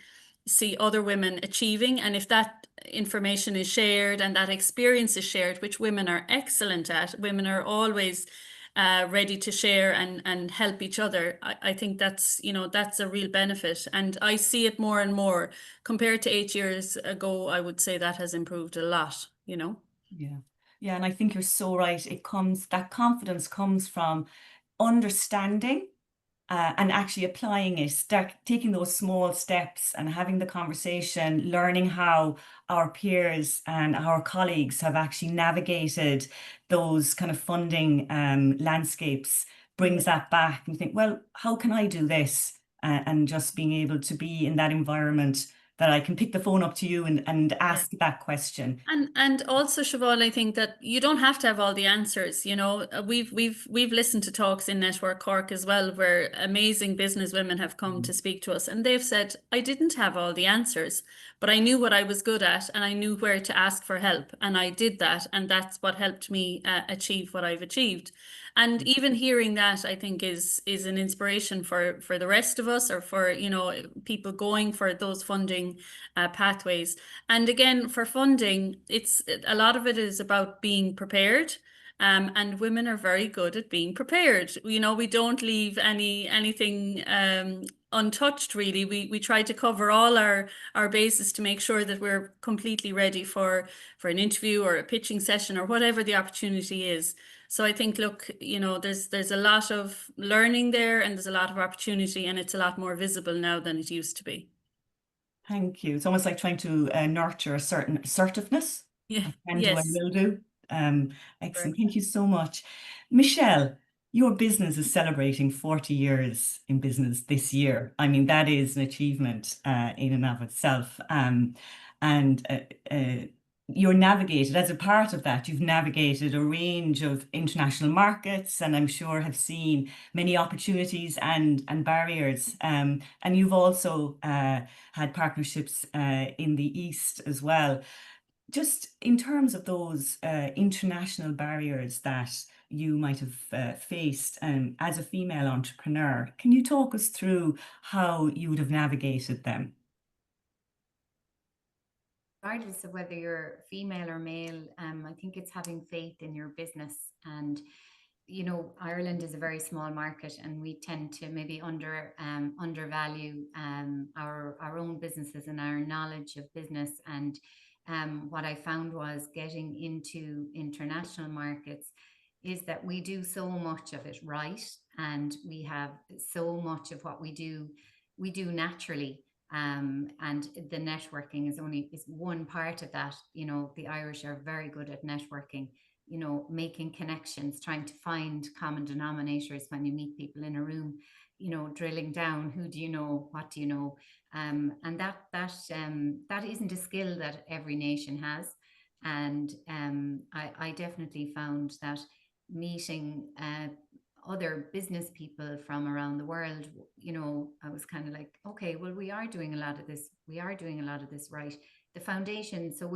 other women achieving, and if that information is shared and that experience is shared, which women are excellent at, women are always ready to share and help each other. I think that's a real benefit, and I see it more and more. Compared to 8 years ago, I would say that has improved a lot. Yeah, and I think you're so right. That confidence comes from understanding and actually applying it, start taking those small steps and having the conversation, learning how our peers and our colleagues have actually navigated those kind of funding landscapes, brings that back and think, well, how can I do this? And just being able to be in that environment that I can pick the phone up to you and ask that question. And also, Siobhan, I think that you don't have to have all the answers. We've listened to talks in Network Cork as well, where amazing business women have come to speak to us, and they've said, I didn't have all the answers, but I knew what I was good at and I knew where to ask for help, and I did that, and that's what helped me achieve what I've achieved. And even hearing that, I think, is an inspiration for the rest of us, or for people going for those funding pathways. And again, for funding, it's a lot of it is about being prepared. And women are very good at being prepared. We don't leave anything untouched, really. We try to cover all our bases to make sure that we're completely ready for an interview or a pitching session or whatever the opportunity is. So I think, look, there's a lot of learning there, and there's a lot of opportunity, and it's a lot more visible now than it used to be. Thank you. It's almost like trying to nurture a certain assertiveness. Yeah. I can do, I will do. Excellent. Right. Thank you so much. Michelle, your business is celebrating 40 years in business this year. I mean, that is an achievement in and of itself. You're navigated, as a part of that, you've navigated a range of international markets, and I'm sure have seen many opportunities and barriers. And you've also had partnerships in the East as well. Just in terms of those international barriers that you might have faced as a female entrepreneur, can you talk us through how you would have navigated them? Regardless of whether you're female or male, I think it's having faith in your business. And Ireland is a very small market, and we tend to maybe undervalue our own businesses and our knowledge of business. And what I found was, getting into international markets, is that we do so much of it right, and we have so much of what we do naturally. And the networking is one part of that. You know, the Irish are very good at networking, you know, making connections, trying to find common denominators when you meet people in a room, you know, drilling down, who do you know, what do you know? And that isn't a skill that every nation has. And I definitely found that meeting other business people from around the world, you know, I was kind of like, okay, well, we are doing a lot of this. We are doing a lot of this right. The foundation, so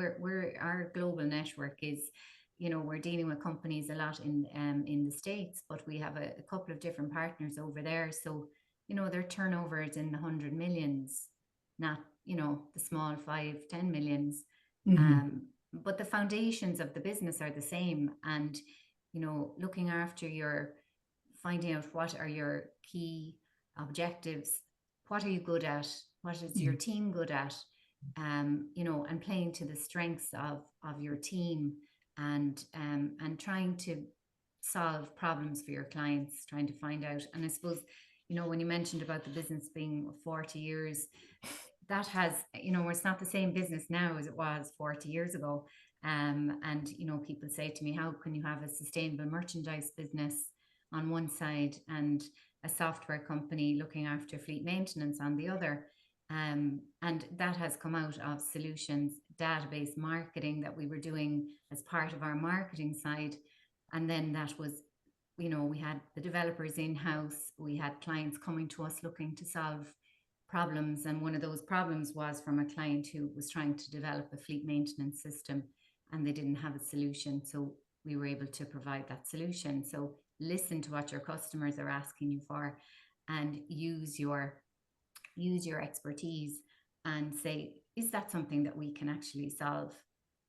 our global network is, you know, we're dealing with companies a lot in the States, but we have a couple of different partners over there. So, you know, their turnover is in the 100 millions, not, you know, the small 5-10 millions. But the foundations of the business are the same. And, you know, looking after finding out what are your key objectives, what are you good at, what is your team good at, you know, and playing to the strengths of your team, and trying to solve problems for your clients, trying to find out. And I suppose, you know, when you mentioned about the business being 40 years, that has, you know, it's not the same business now as it was 40 years ago. And, you know, people say to me, how can you have a sustainable merchandise business on one side and a software company looking after fleet maintenance on the other? And that has come out of solutions, database marketing that we were doing as part of our marketing side. And then that was, you know, we had the developers in-house, we had clients coming to us looking to solve problems. And one of those problems was from a client who was trying to develop a fleet maintenance system, and they didn't have a solution. So we were able to provide that solution. So listen to what your customers are asking you for, and use your expertise and say, is that something that we can actually solve?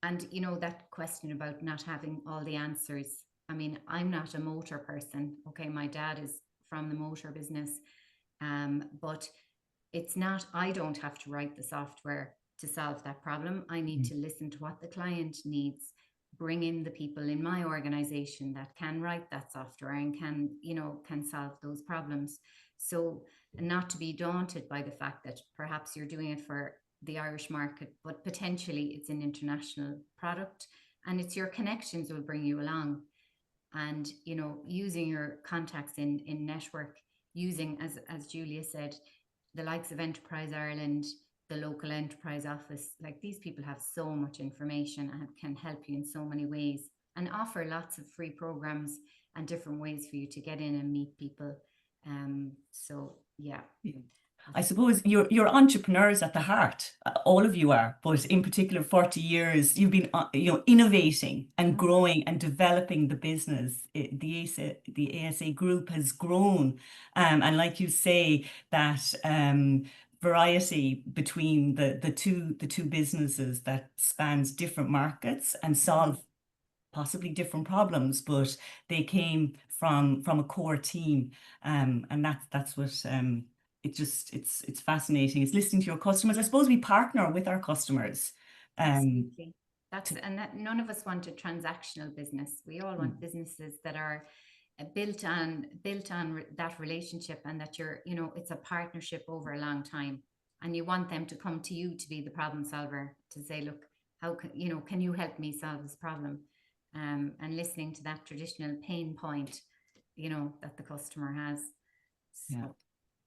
And, you know, that question about not having all the answers. I mean, I'm not a motor person. Okay, my dad is from the motor business, but it's not, I don't have to write the software to solve that problem. I need to listen to what the client needs, bring in the people in my organization that can write that software and can, you know, can solve those problems. So not to be daunted by the fact that perhaps you're doing it for the Irish market, but potentially it's an international product, and it's your connections will bring you along. And, you know, using your contacts in network, using, as Julia said, the likes of Enterprise Ireland, the local enterprise office, like these people have so much information and can help you in so many ways, and offer lots of free programs and different ways for you to get in and meet people. So yeah. I suppose you're entrepreneurs at the heart. All of you are, but in particular, 40 years, you've been, you know, innovating and growing and developing the business. The ASA group has grown, and like you say, that variety between the two businesses that spans different markets and solve possibly different problems, but they came from a core team, and that's what it's fascinating. It's listening to your customers. I suppose we partner with our customers. Absolutely. That none of us want a transactional business. We all want businesses that are built on that relationship, and that you're, you know, it's a partnership over a long time, and you want them to come to you to be the problem solver, to say, look, how can, you know, can you help me solve this problem? And listening to that traditional pain point, you know, that the customer has. So,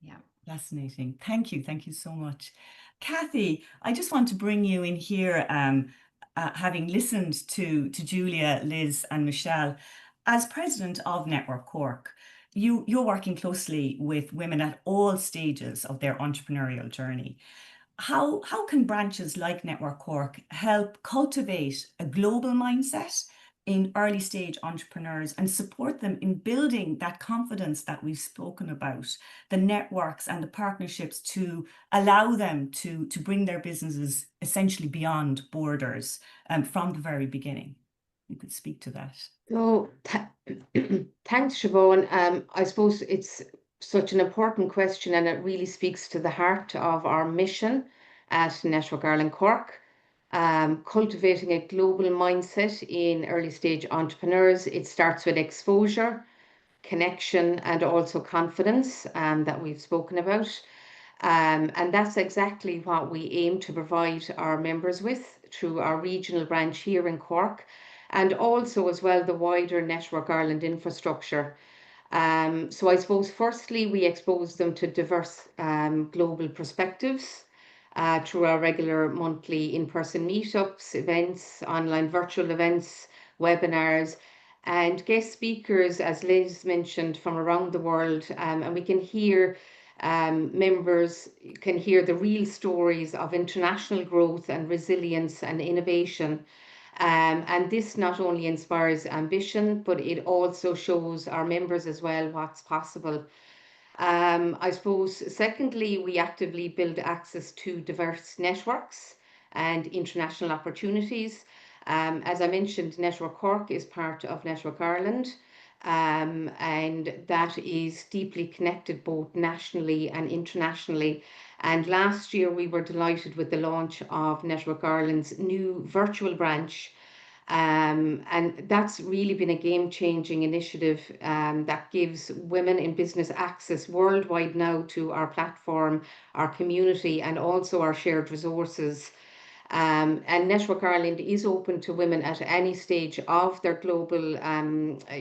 yeah. Fascinating. Thank you so much. Kathy, I just want to bring you in here, having listened to Julia, Liz and Michelle. As president of Network Cork, you're working closely with women at all stages of their entrepreneurial journey. How can branches like Network Cork help cultivate a global mindset in early stage entrepreneurs and support them in building that confidence that we've spoken about, the networks and the partnerships to allow them to bring their businesses essentially beyond borders from the very beginning? You could speak to that. So thanks, Siobhan. I suppose it's such an important question, and it really speaks to the heart of our mission at Network Ireland Cork. cultivating a global mindset in early stage entrepreneurs. It starts with exposure, connection, and also confidence that we've spoken about. And that's exactly what we aim to provide our members with through our regional branch here in Cork, and also as well the wider Network Ireland infrastructure. So I suppose firstly we expose them to diverse global perspectives through our regular monthly in-person meetups, events, online virtual events, webinars, and guest speakers, as Liz mentioned, from around the world. And we can hear members can hear the real stories of international growth and resilience and innovation. And this not only inspires ambition, but it also shows our members as well what's possible. I suppose, secondly, we actively build access to diverse networks and international opportunities. As I mentioned, Network Cork is part of Network Ireland, and that is deeply connected both nationally and internationally. And last year we were delighted with the launch of Network Ireland's new virtual branch. And that's really been a game-changing initiative that gives women in business access worldwide now to our platform, our community, and also our shared resources. And Network Ireland is open to women at any stage of their global,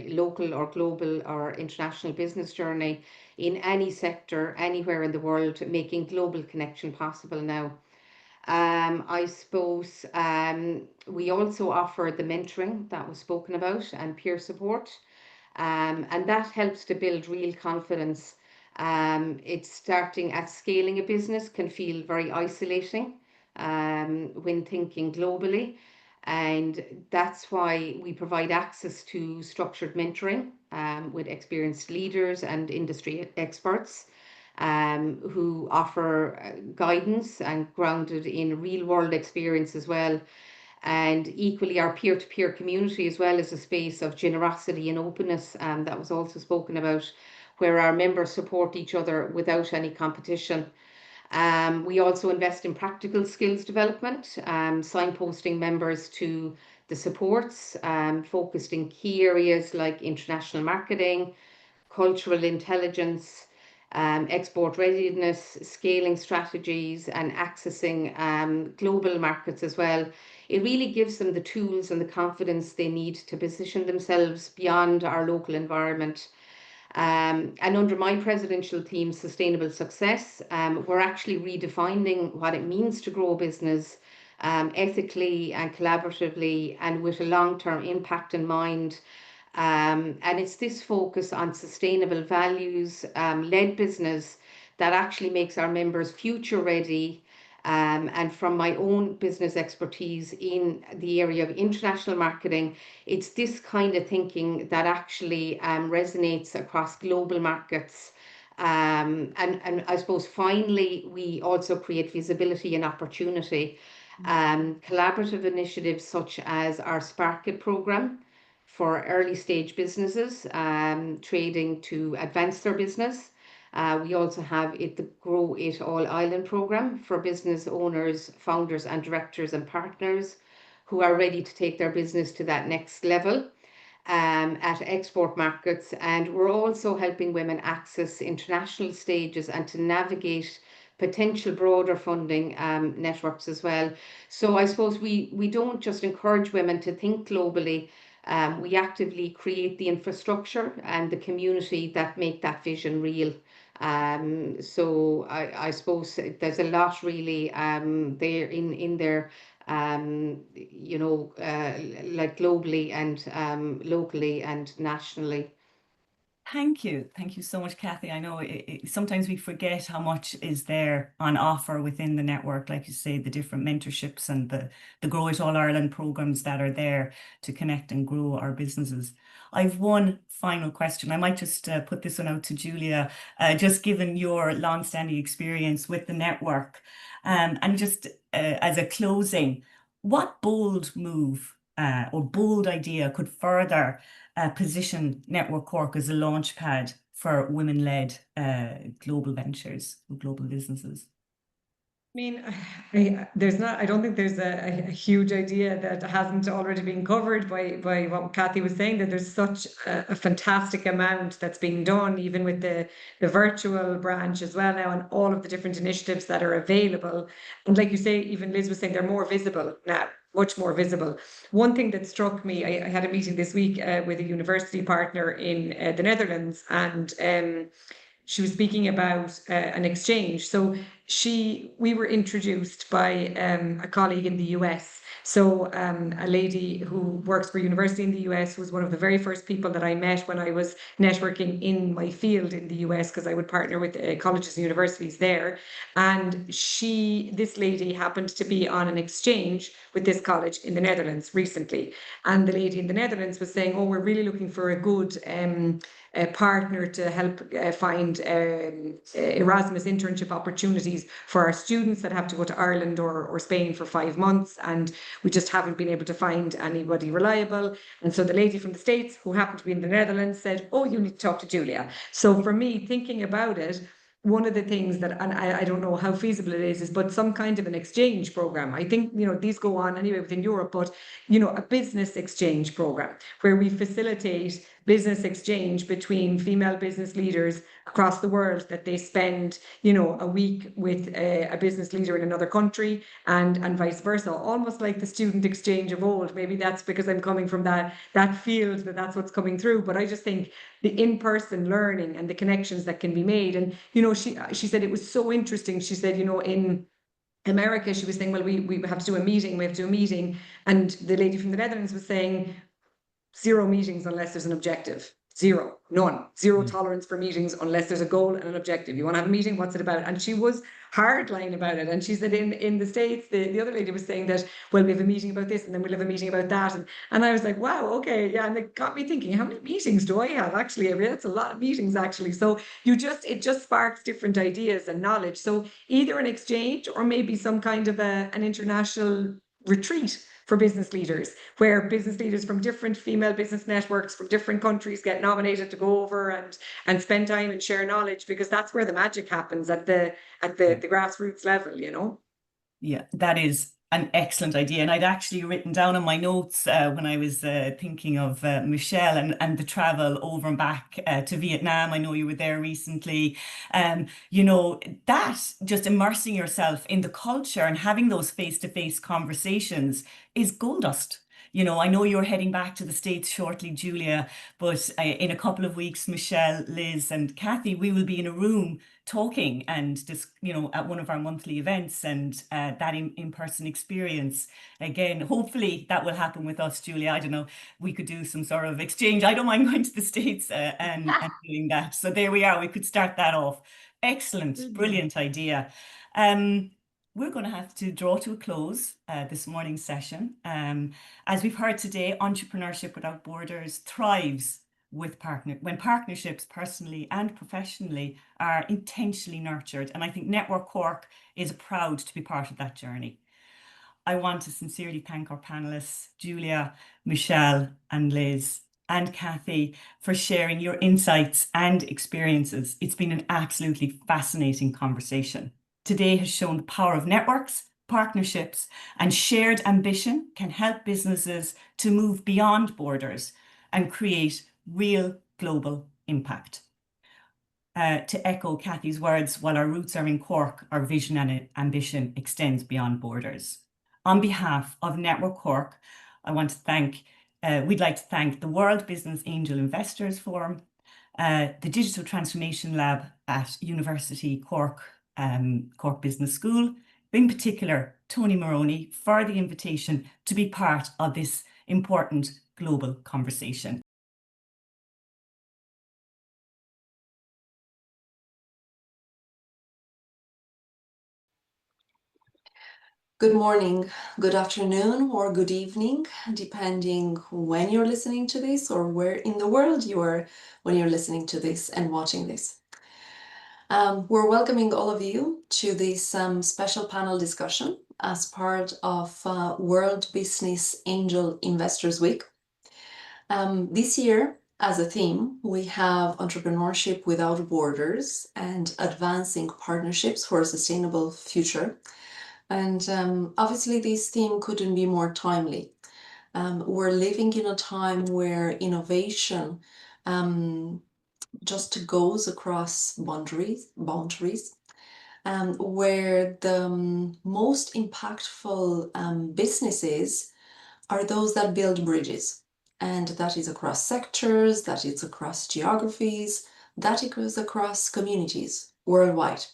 local or global or international business journey in any sector, anywhere in the world, making global connection possible now. I suppose we also offer the mentoring that was spoken about and peer support, and that helps to build real confidence. It's starting at scaling a business can feel very isolating when thinking globally, and that's why we provide access to structured mentoring with experienced leaders and industry experts who offer guidance and grounded in real world experience as well. And equally, our peer-to-peer community as well is a space of generosity and openness that was also spoken about, where our members support each other without any competition. We also invest in practical skills development, signposting members to the supports focused in key areas like international marketing, cultural intelligence, export readiness, scaling strategies, and accessing global markets as well. It really gives them the tools and the confidence they need to position themselves beyond our local environment. And under my presidential theme, Sustainable Success, we're actually redefining what it means to grow a business ethically and collaboratively and with a long-term impact in mind. And it's this focus on sustainable values led business that actually makes our members future ready. And from my own business expertise in the area of international marketing, it's this kind of thinking that actually resonates across global markets. And I suppose finally, we also create visibility and opportunity. Collaborative initiatives such as our Spark It program for early stage businesses trading to advance their business. We also have the Grow It All Island program for business owners, founders and directors and partners who are ready to take their business to that next level at export markets. And we're also helping women access international stages and to navigate potential broader funding networks as well. So I suppose we don't just encourage women to think globally, we actively create the infrastructure and the community that make that vision real. So I suppose there's a lot really there in there, you know, like globally and locally and nationally. Thank you. Thank you so much, Kathy. I know sometimes we forget how much is there on offer within the network, like you say, the different mentorships and the Grow It All Ireland programs that are there to connect and grow our businesses. I've one final question. I might just put this one out to Julia, just given your long-standing experience with the network. And just as a closing, what bold move or bold idea could further position Network Cork as a launch pad for women-led global ventures, global businesses? mean, I don't think there's a huge idea that hasn't already been covered by what Kathy was saying, that there's such a fantastic amount that's being done, even with the virtual branch as well now, and all of the different initiatives that are available. And like you say, even Liz was saying, they're more visible now, much more visible. One thing that struck me, I had a meeting this week with a university partner in the Netherlands, and she was speaking about an exchange. So we were introduced by a colleague in the US. So a lady who works for a university in the US was one of the very first people that I met when I was networking in my field in the US, because I would partner with colleges and universities there. And this lady happened to be on an exchange with this college in the Netherlands recently. And the lady in the Netherlands was saying, oh, we're really looking for a good partner to help find Erasmus internship opportunities for our students that have to go to Ireland or Spain for 5 months, and we just haven't been able to find anybody reliable. And so the lady from the States, who happened to be in the Netherlands, said, oh, you need to talk to Julia. So for me, thinking about it, one of the things that, and I don't know how feasible it is but some kind of an exchange program. I think, these go on anyway within Europe, but, a business exchange program where we facilitate business exchange between female business leaders across the world, that they spend, a week with a business leader in another country and vice versa, almost like the student exchange of old. Maybe that's because I'm coming from that field, that's what's coming through. But I just think the in-person learning and the connections that can be made. And, she said it was so interesting. She said, in America, she was saying, well, we have to do a meeting. And the lady from the Netherlands was saying, 0 meetings unless there's an objective. 0, none, 0 tolerance for meetings unless there's a goal and an objective. You want to have a meeting? What's it about? And she was hardline about it. And she said in the States, the other lady was saying that, well, we have a meeting about this and then we'll have a meeting about that. And I was like, wow, okay, yeah. And it got me thinking, how many meetings do I have? Actually, I mean, that's a lot of meetings actually. So it just sparks different ideas and knowledge. So either an exchange or maybe some kind of an international retreat for business leaders, where business leaders from different female business networks from different countries get nominated to go over and spend time and share knowledge, because that's where the magic happens at the grassroots level. Yeah, that is an excellent idea. And I'd actually written down on my notes when I was thinking of Michelle and the travel over and back to Vietnam. I know you were there recently. That just immersing yourself in the culture and having those face-to-face conversations is gold dust. I know you're heading back to the States shortly, Julia, but in a couple of weeks, Michelle, Liz, and Kathy, we will be in a room talking and just, at one of our monthly events, and that in-person experience. Again, hopefully that will happen with us, Julia. I don't know, we could do some sort of exchange. I don't mind going to the States and doing that. So there we are. We could start that off. Excellent, brilliant idea. We're going to have to draw to a close this morning's session. As we've heard today, Entrepreneurship Without Borders thrives when partnerships, personally and professionally, are intentionally nurtured. And I think Network Cork is proud to be part of that journey. I want to sincerely thank our panelists, Julia, Michelle, and Liz, and Kathy, for sharing your insights and experiences. It's been an absolutely fascinating conversation. Today has shown the power of networks, partnerships, and shared ambition can help businesses to move beyond borders and create real global impact. To echo Kathy's words, while our roots are in Cork, our vision and ambition extends beyond borders. On behalf of Network Cork, we'd like to thank the World Business Angel Investors Forum, the Digital Transformation Lab at University Cork Business School, in particular, Tony Maroney, for the invitation to be part of this important global conversation. Good morning, good afternoon, or good evening, depending when you're listening to this or where in the world you are when you're listening to this and watching this. We're welcoming all of you to this special panel discussion as part of World Business Angel Investors Week. This year, As a theme, we have entrepreneurship without borders and advancing partnerships for a sustainable future. And obviously, this theme couldn't be more timely. We're living in a time where innovation just goes across boundaries, where the most impactful businesses are those that build bridges. And that is across sectors, that is across geographies, that is across communities worldwide.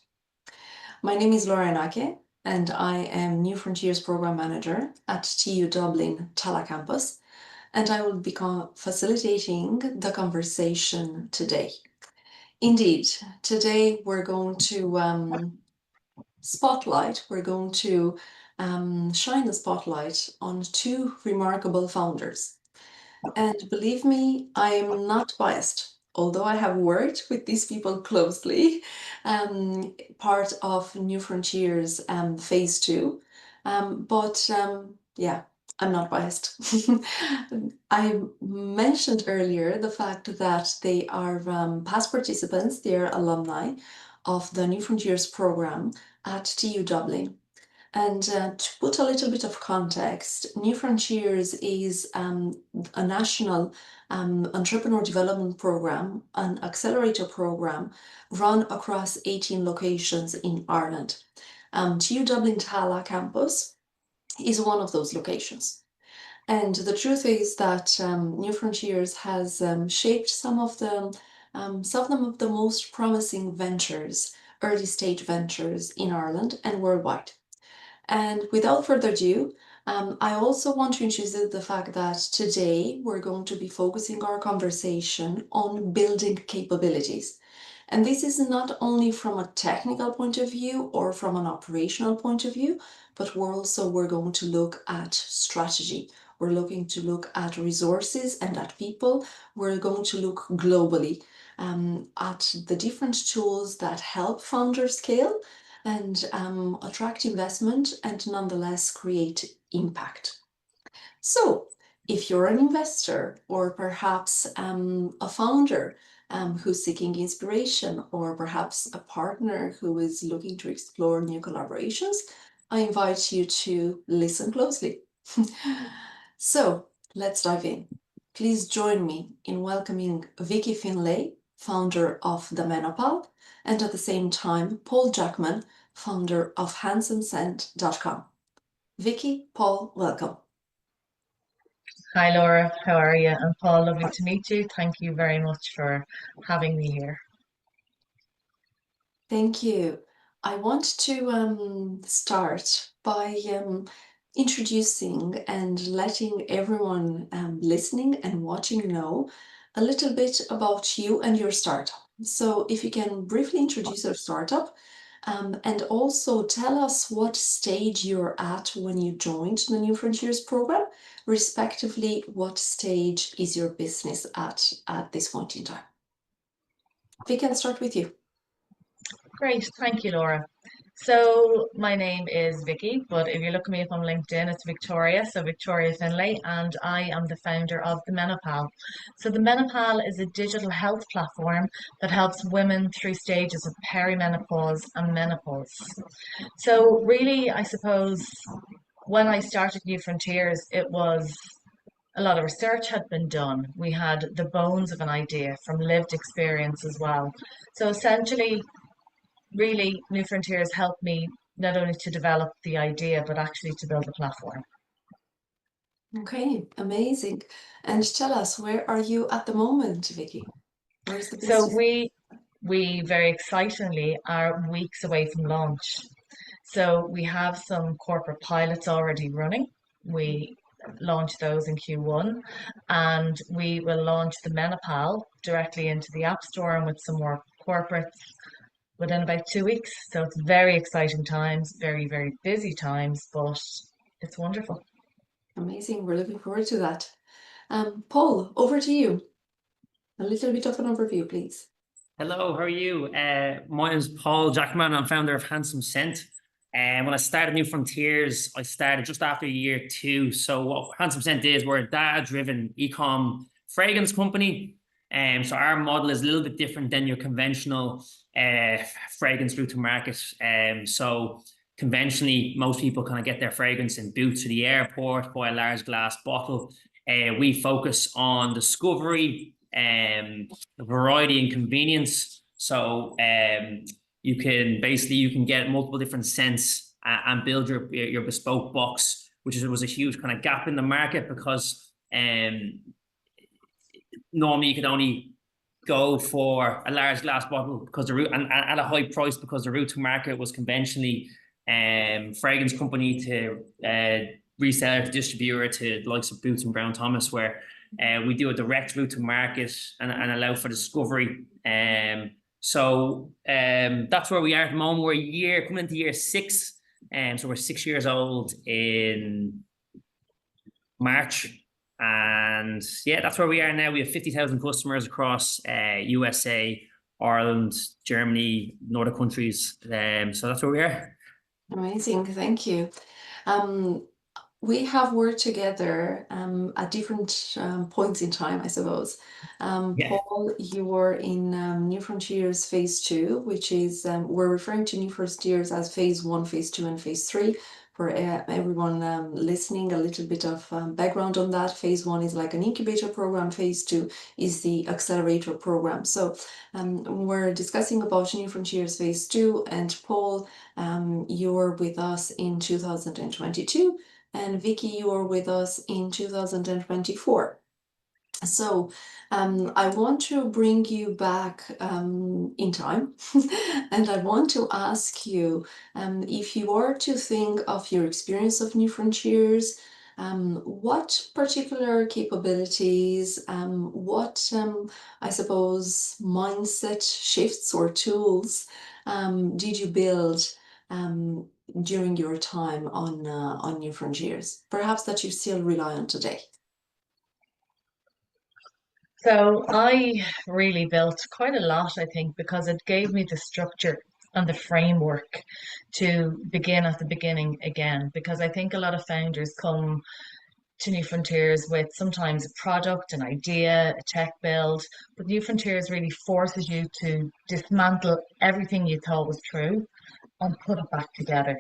My name is Laura Nake, and I am New Frontiers Program Manager at TU Dublin Tallaght campus, and I will be facilitating the conversation today. Indeed, today we're going to shine the spotlight on two remarkable founders. And believe me, I am not biased, although I have worked with these people closely, part of New Frontiers phase 2. Yeah, I'm not biased. I mentioned earlier the fact that they are past participants, they are alumni of the New Frontiers program at TU Dublin. And to put a little bit of context, New Frontiers is a national entrepreneur development program, an accelerator program run across 18 locations in Ireland. TU Dublin Tallaght campus is one of those locations. And the truth is that New Frontiers has shaped some of the most promising ventures, early stage ventures in Ireland and worldwide. And without further ado, I also want to introduce the fact that today we're going to be focusing our conversation on building capabilities. And this is not only from a technical point of view or from an operational point of view, but we're going to look at strategy. We're looking to look at resources and at people. We're going to look globally at the different tools that help founders scale and attract investment and nonetheless create impact. So if you're an investor or perhaps a founder who's seeking inspiration, or perhaps a partner who is looking to explore new collaborations, I invite you to listen closely. So let's dive in. Please join me in welcoming Vicky Finlay, founder of the Menopal, and at the same time, Paul Jackman, founder of handsomescent.com. Vicky, Paul, welcome. Hi Laura, how are you? And Paul, lovely to meet you. Thank you very much for having me here. Thank you. I want to start by introducing and letting everyone listening and watching know a little bit about you and your startup. So if you can briefly introduce your startup and also tell us what stage you're at when you joined the New Frontiers program, respectively, what stage is your business at this point in time? Vicky, I'll start with you. Great, thank you, Laura. So my name is Vicky, but if you look me up on LinkedIn, it's Victoria, so Victoria Finlay, and I am the founder of the Menopal. So the Menopal is a digital health platform that helps women through stages of perimenopause and menopause. So really, I suppose when I started New Frontiers, it was a lot of research had been done. We had the bones of an idea from lived experience as well. So essentially, really, New Frontiers helped me not only to develop the idea, but actually to build a platform. Okay, amazing. And tell us, where are you at the moment, Vicky? Where's the business? So we very excitingly are weeks away from launch. So we have some corporate pilots already running. We launch those in Q1, and we will launch the Menopal directly into the App Store and with some more corporates within about 2 weeks. So it's very exciting times, very, very busy times, but it's wonderful. Amazing. We're looking forward to that. Paul, over to you. A little bit of an overview, please. Hello, how are you? My name is Paul Jackman. I'm founder of Handsome Scent. And when I started New Frontiers, I started just after year 2. So what Handsome Scent is, we're a data-driven e-com fragrance company. So our model is a little bit different than your conventional fragrance route to market. So conventionally, most people kind of get their fragrance in boots to the airport, buy a large glass bottle. We focus on discovery, variety and convenience. So you can get multiple different scents and build your bespoke box, which was a huge kind of gap in the market, because normally you could only go for a large glass bottle because the route, and at a high price, because the route to market was conventionally fragrance company to reseller to distributor to the likes of Boots and Brown Thomas, where we do a direct route to market and allow for discovery. So that's where we are at the moment. We're coming into year 6. So we're 6 years old in March. And yeah, that's where we are now. We have 50,000 customers across USA, Ireland, Germany, Nordic countries. So that's where we are. Amazing, thank you. We have worked together at different points in time, I suppose. Yeah. Paul, you were in New Frontiers Phase 2, which is, we're referring to New Frontiers as Phase 1, Phase 2, and Phase 3. For everyone listening, a little bit of background on that. Phase 1 is like an incubator program. Phase 2 is the accelerator program. So we're discussing about New Frontiers Phase 2, and Paul, you were with us in 2022. And Vicky, you were with us in 2024. So I want to bring you back in time, and I want to ask you, if you were to think of your experience of New Frontiers, what particular capabilities, what I suppose mindset shifts or tools did you build during your time on New Frontiers, perhaps that you still rely on today? So I really built quite a lot, I think, because it gave me the structure and the framework to begin at the beginning again. Because I think a lot of founders come to New Frontiers with sometimes a product, an idea, a tech build, but New Frontiers really forces you to dismantle everything you thought was true and put it back together.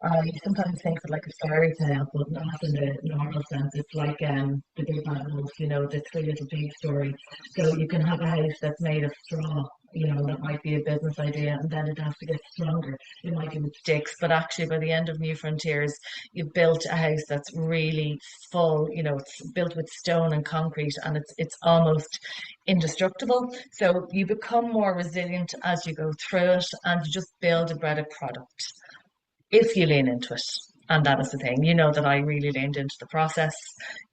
I sometimes think of it like a fairy tale, but not in the normal sense. It's like the Big Bad Wolf, the Three Little Pigs story. So you can have a house that's made of straw, that might be a business idea, and then it has to get stronger. It might be with sticks, but actually by the end of New Frontiers, you've built a house that's really full. It's built with stone and concrete, and it's almost indestructible. So you become more resilient as you go through it, and you just build a better product if you lean into it. And that is the thing, that I really leaned into the process.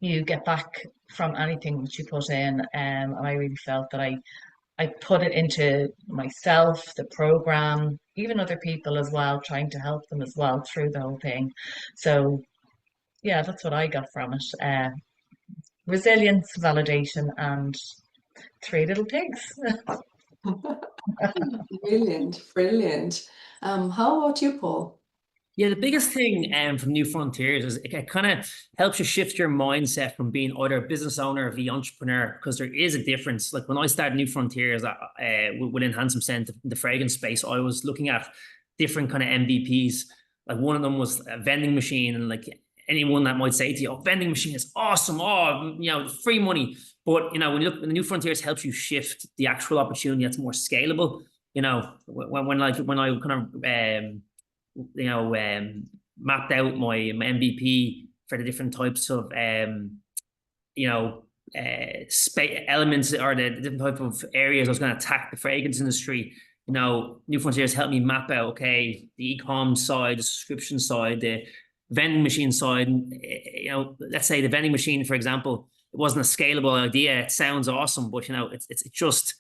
You get back from anything that you put in, and I really felt that I put it into myself, the program, even other people as well, trying to help them as well through the whole thing. So yeah, that's what I got from it. Resilience, validation, and Three Little Pigs. Brilliant, brilliant. How about you, Paul? Yeah, the biggest thing from New Frontiers is it kind of helps you shift your mindset from being either a business owner or the entrepreneur, because there is a difference. Like when I started New Frontiers within Handsome Scent, the fragrance space, I was looking at different kind of MVPs. Like one of them was a vending machine, and like anyone that might say to you, "Oh, vending machine is awesome! Oh, free money." But when you look, the New Frontiers helps you shift the actual opportunity that's more scalable. When I kind of mapped out my MVP for the different types of elements, or the different type of areas I was going to attack the fragrance industry. New Frontiers helped me map out, okay, the e-com side, the subscription side, the vending machine side. Let's say the vending machine, for example, it wasn't a scalable idea. It sounds awesome, but it's just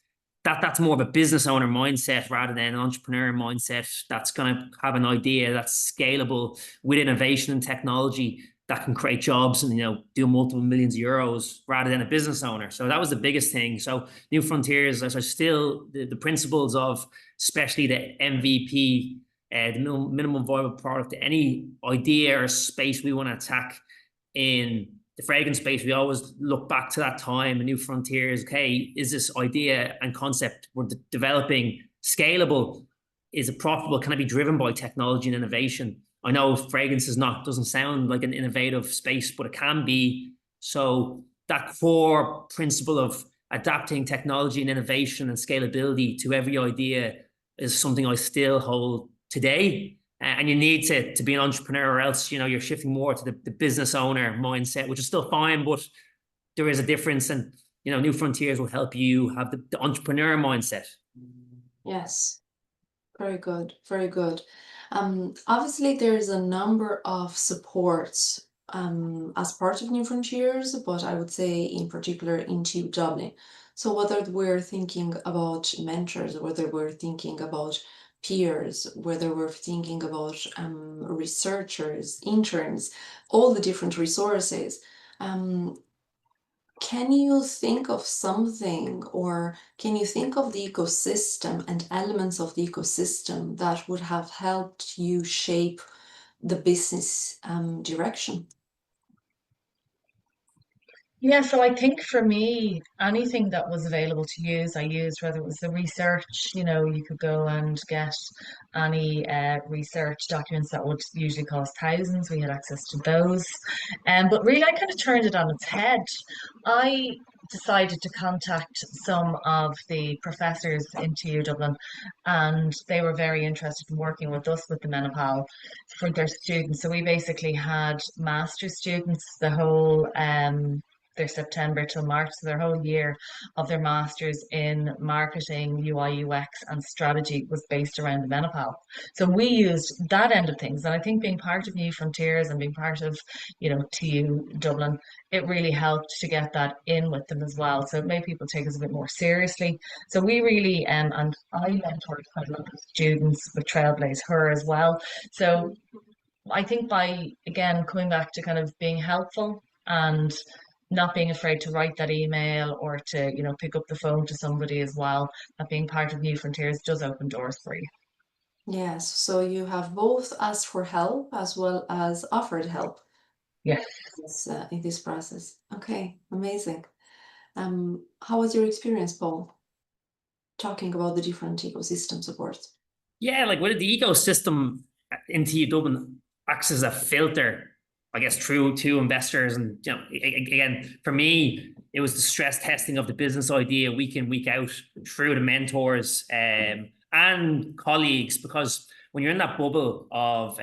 that's more of a business owner mindset rather than an entrepreneur mindset that's going to have an idea that's scalable with innovation and technology that can create jobs and do multiple millions of euros, rather than a business owner. So that was the biggest thing. So New Frontiers are still the principles of, especially the MVP, the minimum viable product, any idea or space we want to attack in the fragrance space, we always look back to that time and New Frontiers. Okay, is this idea and concept we're developing scalable? Is it profitable? Can it be driven by technology and innovation? I know fragrance doesn't sound like an innovative space, but it can be. So that core principle of adapting technology and innovation and scalability to every idea is something I still hold today. And you need to be an entrepreneur, or else, you're shifting more to the business owner mindset, which is still fine, but there is a difference. And, New Frontiers will help you have the entrepreneur mindset. Yes, very good, very good. Obviously, there's a number of supports as part of New Frontiers, but I would say in particular into Dublin. So whether we're thinking about mentors, whether we're thinking about peers, whether we're thinking about researchers, interns, all the different resources, can you think of something, or can you think of the ecosystem and elements of the ecosystem that would have helped you shape the business direction? Yeah, so I think for me, anything that was available to use, I used, whether it was the research, you could go and get any research documents that would usually cost thousands. We had access to those. But really, I kind of turned it on its head. I decided to contact some of the professors in TU Dublin, and they were very interested in working with us with the Menopal for their students. So we basically had master's students the whole their September till March, so their whole year of their masters in marketing, UI, UX, and strategy was based around the Menopal. So we used that end of things, and I think being part of New Frontiers and being part of, TU Dublin, it really helped to get that in with them as well. So it made people take us a bit more seriously. So we really, and I mentored quite a lot of students with Trailblaze Her as well. So I think by, again, coming back to kind of being helpful and not being afraid to write that email or to, pick up the phone to somebody as well, that being part of New Frontiers does open doors for you. Yes, so you have both asked for help as well as offered help. Yes. In this process. Okay, amazing. How was your experience, Paul, talking about the different ecosystem supports? Yeah, like with the ecosystem in TU Dublin acts as a filter, I guess, through to investors. And, again, for me, it was the stress testing of the business idea week in, week out through the mentors and colleagues, because when you're in that bubble of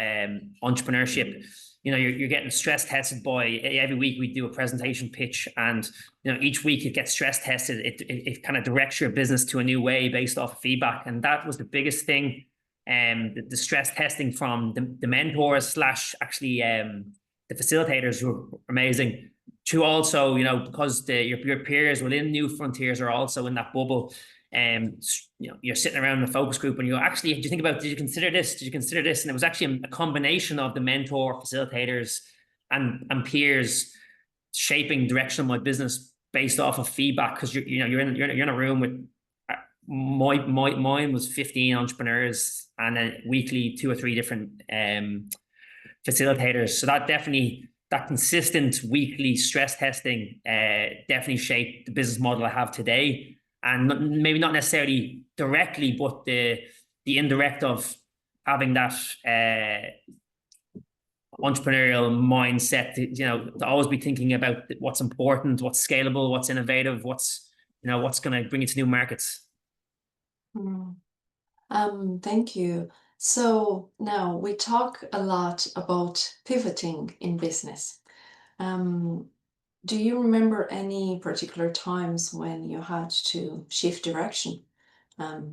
entrepreneurship, you're getting stress tested by every week. We do a presentation pitch, and each week it gets stress tested. It kind of directs your business to a new way based off of feedback, and that was the biggest thing. The stress testing from the mentors / actually the facilitators, who are amazing. To also, because your peers within New Frontiers are also in that bubble. You're sitting around in a focus group and you go, actually, did you consider this? Did you consider this? And it was actually a combination of the mentor, facilitators, and peers shaping direction of my business based off of feedback. Because you're in a room with mine was 15 entrepreneurs and then weekly 2 or 3 different facilitators. So that consistent weekly stress testing definitely shaped the business model I have today. And maybe not necessarily directly, but the indirect of having that entrepreneurial mindset to always be thinking about what's important, what's scalable, what's innovative, what's going to bring you to new markets. Thank you. So now we talk a lot about pivoting in business. Do you remember any particular times when you had to shift direction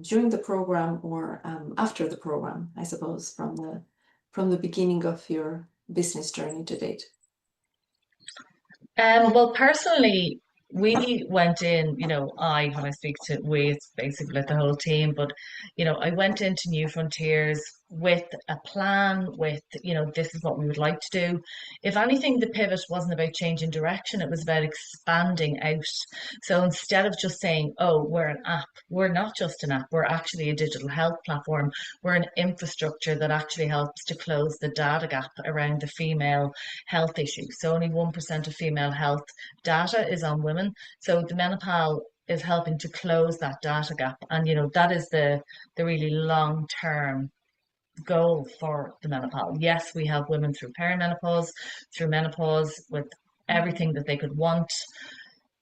during the program or after the program, I suppose, from the beginning of your business journey to date? Well, personally, we went in, when I speak to we, it's basically like the whole team, but I went into New Frontiers with a plan, with, this is what we would like to do. If anything, the pivot wasn't about changing direction, it was about expanding out. So instead of just saying, oh, we're an app, we're not just an app, we're actually a digital health platform. We're an infrastructure that actually helps to close the data gap around the female health issue. So only 1% of female health data is on women. So the Menopal is helping to close that data gap. And, that is the really long-term goal for the Menopal. Yes, we help women through perimenopause, through menopause, with everything that they could want.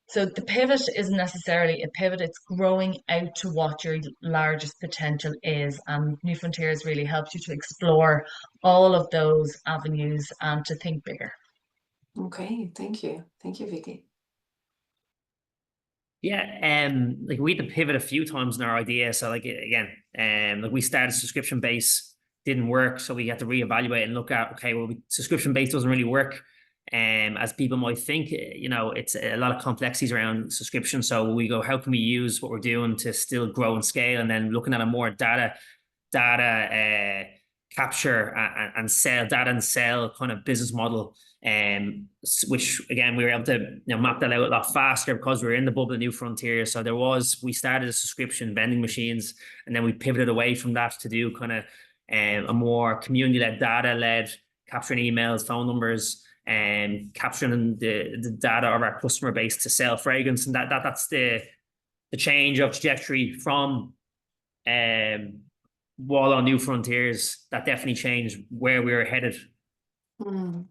So the pivot isn't necessarily a pivot, it's growing out to what your largest potential is. And New Frontiers really helps you to explore all of those avenues and to think bigger. Okay, thank you. Thank you, Vicky. Yeah, like we had to pivot a few times in our idea. So like again, like we started subscription base, didn't work, so we had to reevaluate and look at, okay, well, subscription base doesn't really work. As people might think, it's a lot of complexities around subscription. So we go, how can we use what we're doing to still grow and scale? And then looking at a more data capture and sell kind of business model, which again we were able to map that out a lot faster because we were in the bubble of New Frontiers. So we started a subscription vending machines, and then we pivoted away from that to do kind of a more community-led, data-led, capturing emails, phone numbers, and capturing the data of our customer base to sell fragrance. And that's the change of trajectory from while on New Frontiers. That definitely changed where we were headed.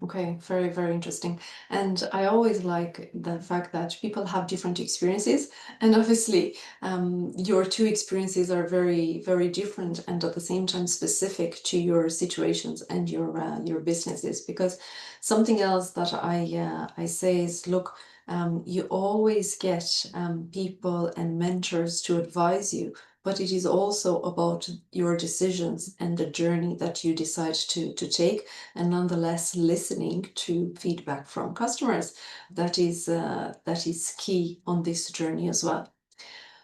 Okay, very, very interesting. And I always like the fact that people have different experiences, and obviously your two experiences are very, very different and at the same time specific to your situations and your businesses. Because something else that I say is, look, you always get people and mentors to advise you, but it is also about your decisions and the journey that you decide to take, and nonetheless listening to feedback from customers. That is key on this journey as well.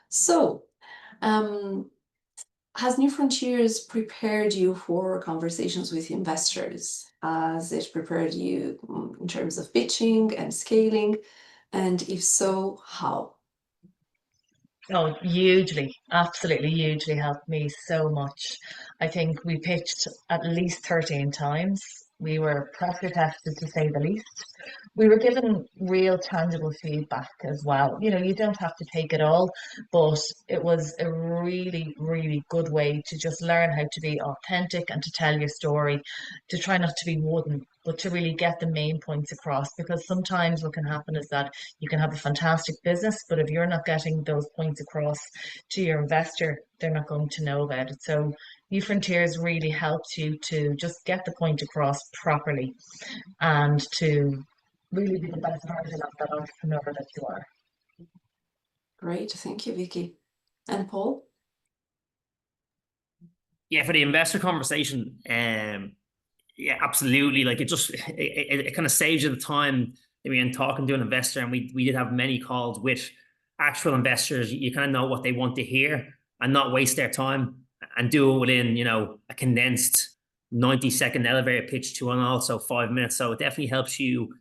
So has New Frontiers prepared you for conversations with investors? Has it prepared you in terms of pitching and scaling? And if so, how? Oh, hugely, absolutely hugely helped me so much. I think we pitched at least 13 times. We were pressure tested, to say the least. We were given real tangible feedback as well. You don't have to take it all, but it was a really, really good way to just learn how to be authentic and to tell your story, to try not to be wooden, but to really get the main points across. Because sometimes what can happen is that you can have a fantastic business, but if you're not getting those points across to your investor, they're not going to know about it. So New Frontiers really helps you to just get the point across properly and to really be the best version of that entrepreneur that you are. Great, thank you, Vicky. And Paul? Yeah, for the investor conversation, yeah, absolutely. Like it kind of saves you the time that we're in talking to an investor, and we did have many calls with actual investors. You kind of know what they want to hear and not waste their time, and do it within a condensed 90-second elevator pitch to, and also 5 minutes. So it definitely helps you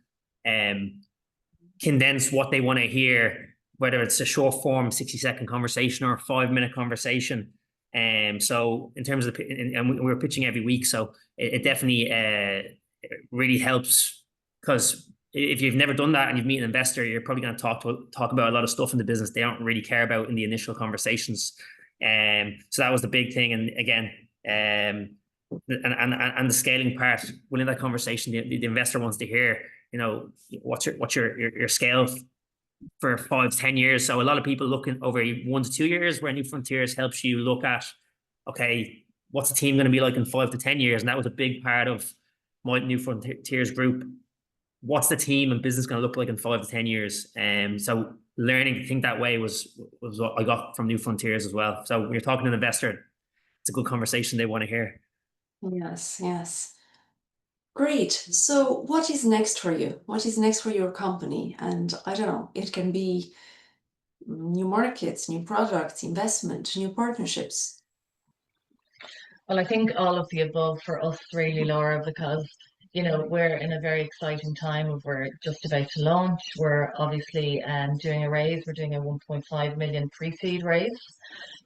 condense what they want to hear, whether it's a short form 60-second conversation or a 5-minute conversation. So in terms of and we're pitching every week, so it definitely really helps, because if you've never done that and you've met an investor, you're probably going to talk about a lot of stuff in the business they don't really care about in the initial conversations. So that was the big thing. And again, and the scaling part within that conversation, the investor wants to hear, what's your scale for 5-10 years. So a lot of people looking over 1 to 2 years, where New Frontiers helps you look at, okay, what's the team going to be like in 5 to 10 years? And that was a big part of my New Frontiers group. What's the team and business going to look like in 5 to 10 years? So learning to think that way was what I got from New Frontiers as well. So when you're talking to an investor, it's a good conversation they want to hear. Yes, yes. Great. So what is next for you? What is next for your company? And I don't know, it can be new markets, new products, investment, new partnerships. Well, I think all of the above for us, really, Laura, because we're in a very exciting time of we're just about to launch. We're obviously doing a raise. We're doing a 1.5 million pre-seed raise.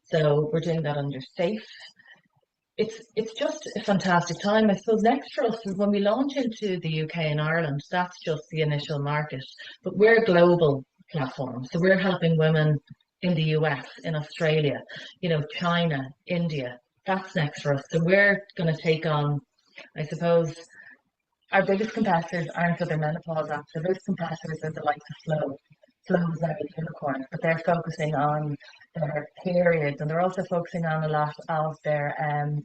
So we're doing that under SAFE. It's just a fantastic time. I suppose next for us is when we launch into the UK and Ireland, that's just the initial market. But we're a global platform. So we're helping women in the US, in Australia, China, India. That's next for us. So we're going to take on, I suppose, our biggest competitors aren't other menopause apps. The biggest competitors are the likes of Flow. Flow is now a unicorn, but they're focusing on their periods, and they're also focusing on a lot of their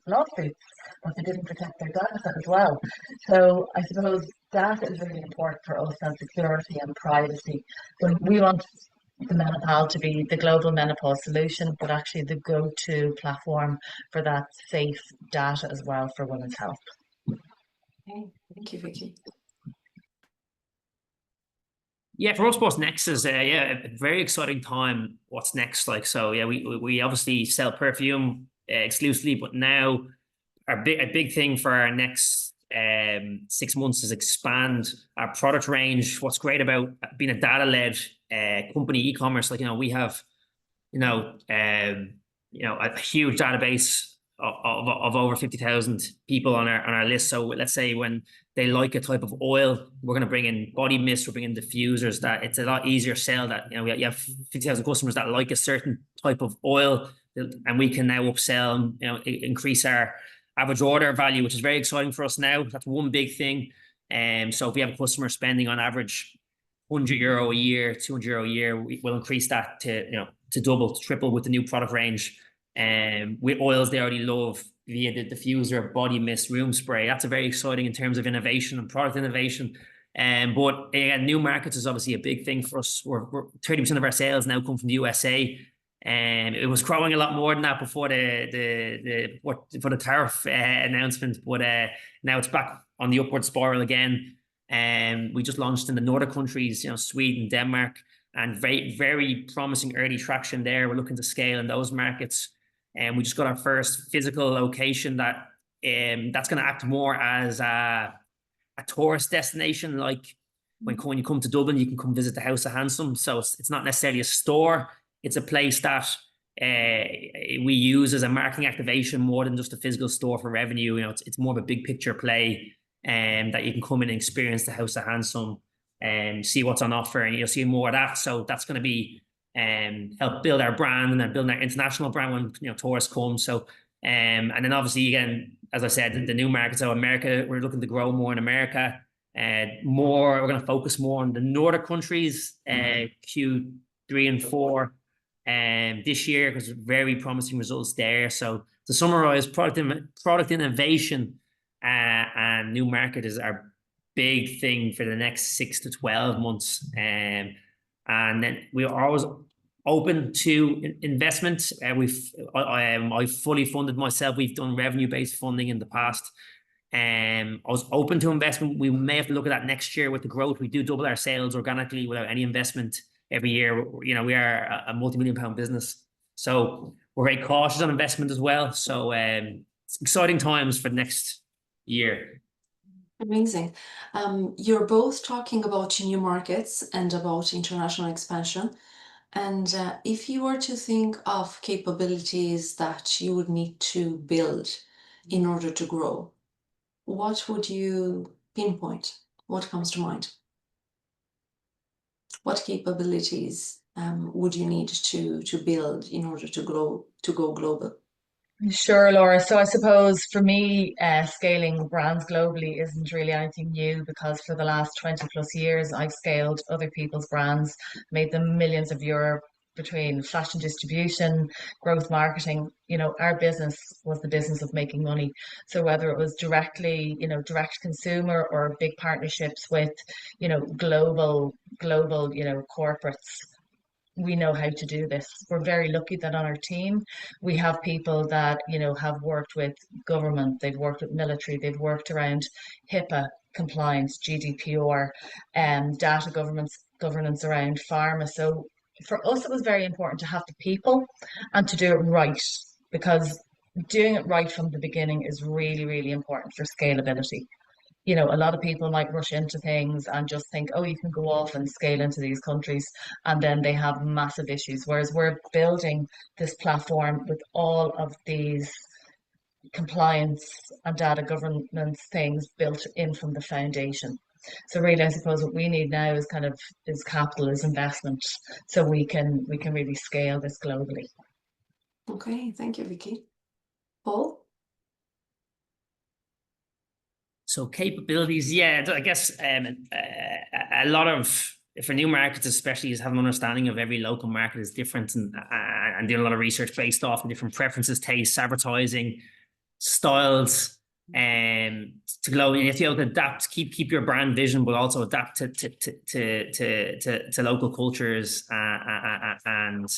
lawsuits, but they didn't protect their data set as well. So I suppose data is really important for us, and security and privacy. So we want the Menopal to be the global menopause solution, but actually the go-to platform for that safe data as well for women's health. Okay, thank you, Vicky. Yeah, for us, what's next is a very exciting time. What's next? Like, so yeah, we obviously sell perfume exclusively, but now a big thing for our next 6 months is expand our product range. What's great about being a data-led company, e-commerce, like we have a huge database of over 50,000 people on our list. So let's say when they like a type of oil, we're going to bring in body mist, we're bringing diffusers. That it's a lot easier sell. That you have 50,000 customers that like a certain type of oil, and we can now upsell and increase our average order value, which is very exciting for us now. That's one big thing. So if we have a customer spending on average €100 a year, €200 a year, we'll increase that to double, to triple with the new product range. With oils they already love via the diffuser, body mist, room spray. That's a very exciting in terms of innovation and product innovation. But again, new markets is obviously a big thing for us. We're 30% of our sales now come from the USA. And it was growing a lot more than that before the tariff announcement, but now it's back on the upward spiral again. We just launched in the Nordic countries, Sweden, Denmark, and very, very promising early traction there. We're looking to scale in those markets. And we just got our first physical location that's going to act more as a tourist destination. Like when you come to Dublin, you can come visit the House of Handsome. So it's not necessarily a store. It's a place that we use as a marketing activation more than just a physical store for revenue. It's more of a big picture play, that you can come in and experience the House of Handsome and see what's on offer, and you'll see more of that. So that's going to be help build our brand and then build our international brand when tourists come. So and then obviously again, as I said, the new markets. So America, we're looking to grow more in America. We're going to focus more on the Nordic countries, Q3 and 4. This year, because very promising results there. So to summarize, product innovation and new market is our big thing for the next 6 to 12 months. And then we are always open to investment. I fully funded myself. We've done revenue-based funding in the past. I was open to investment. We may have to look at that next year with the growth. We do double our sales organically without any investment every year. We are a multi-million-pound business, so we're very cautious on investment as well. So it's exciting times for the next year. Amazing. You're both talking about new markets and about international expansion. And if you were to think of capabilities that you would need to build in order to grow, what would you pinpoint? What comes to mind? What capabilities would you need to build in order to go global? Sure, Laura. So I suppose for me, scaling brands globally isn't really anything new, because for the last 20 plus years, I've scaled other people's brands, made them millions of euro between fashion distribution, growth marketing. Our business was the business of making money. So whether it was directly, direct consumer, or big partnerships with, global, corporates, we know how to do this. We're very lucky that on our team we have people that have worked with government, they've worked with military, they've worked around HIPAA compliance, GDPR, data governance around pharma. So for us, it was very important to have the people and to do it right, because doing it right from the beginning is really, really important for scalability. You know, a lot of people might rush into things and just think, oh, you can go off and scale into these countries, and then they have massive issues. Whereas we're building this platform with all of these compliance and data governance things built in from the foundation. So really, I suppose what we need now is capital, is investment, so we can really scale this globally. Okay, thank you, Vicky. Paul? So capabilities, yeah, I guess a lot of, for new markets especially, is have an understanding of every local market is different, and doing a lot of research based off of different preferences, tastes, advertising styles, to glow. You have to be able to adapt, keep your brand vision, but also adapt to local cultures and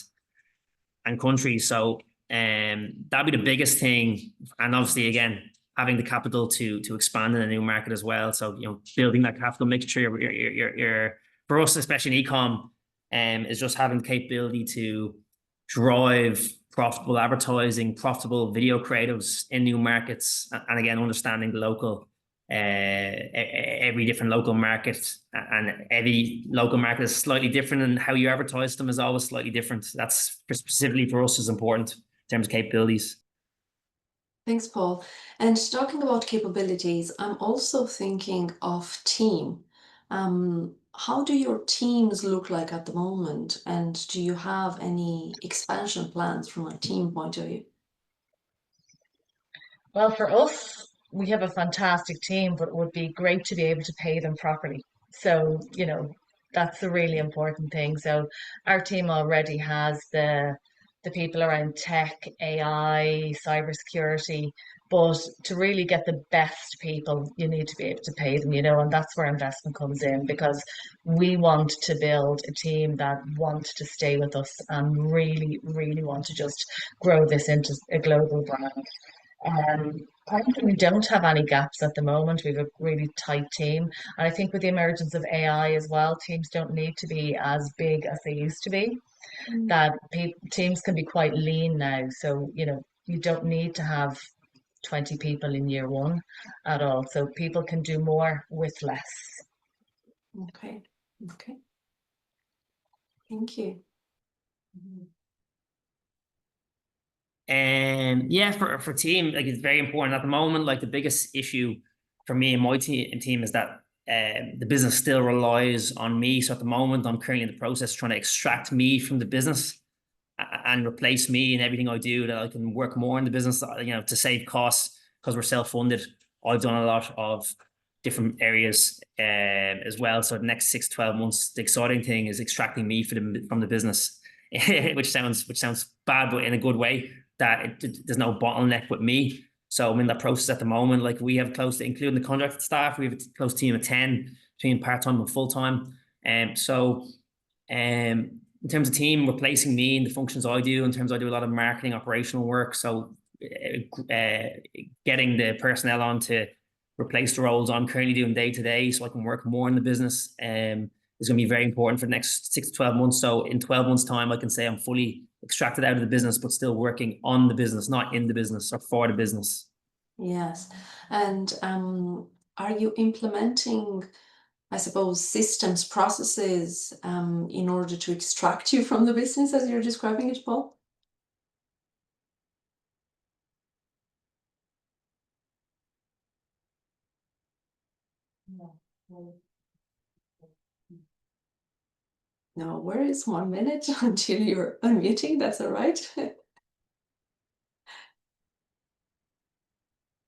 countries. So that'd be the biggest thing, and obviously again, having the capital to expand in a new market as well. So, you know, building that capital, making sure you're for us, especially in e-com, is just having the capability to drive profitable advertising, profitable video creatives in new markets, and again, understanding the local, every different local market, and every local market is slightly different, and how you advertise them is always slightly different. That's specifically for us is important in terms of capabilities. Thanks, Paul. And talking about capabilities, I'm also thinking of team. How do your teams look like at the moment? And do you have any expansion plans from a team point of view? Well, for us, we have a fantastic team, but it would be great to be able to pay them properly. So, you know, that's a really important thing. So our team already has the people around tech, AI, cybersecurity, but to really get the best people, you need to be able to pay them, you know, and that's where investment comes in, because we want to build a team that want to stay with us and really, really want to just grow this into a global brand. Currently, we don't have any gaps at the moment. We have a really tight team. And I think with the emergence of AI as well, teams don't need to be as big as they used to be. That teams can be quite lean now. So, you know, you don't need to have 20 people in year one at all. So people can do more with less. Okay, okay. Thank you. And yeah, for team, like, it's very important at the moment. Like, the biggest issue for me and my team is that the business still relies on me. So at the moment, I'm currently in the process trying to extract me from the business and replace me in everything I do, that I can work more in the business, you know, to save costs, because we're self-funded. I've done a lot of different areas as well. So the next 6-12 months, the exciting thing is extracting me from the business, which sounds bad, but in a good way, that there's no bottleneck with me. So I'm in that process at the moment. Like, we have close to, including the contracted staff, we have a close team of 10 between part-time and full-time. In terms of team, replacing me in the functions I do, in terms I do a lot of marketing, operational work. So getting the personnel on to replace the roles I'm currently doing day to day, so I can work more in the business, is going to be very important for the next 6 to 12 months. So in 12 months' time, I can say I'm fully extracted out of the business, but still working on the business, not in the business or for the business. Yes. And are you implementing, I suppose, systems, processes in order to extract you from the business as you're describing it, Paul? No, where is 1 minute until you're unmuting? That's all right.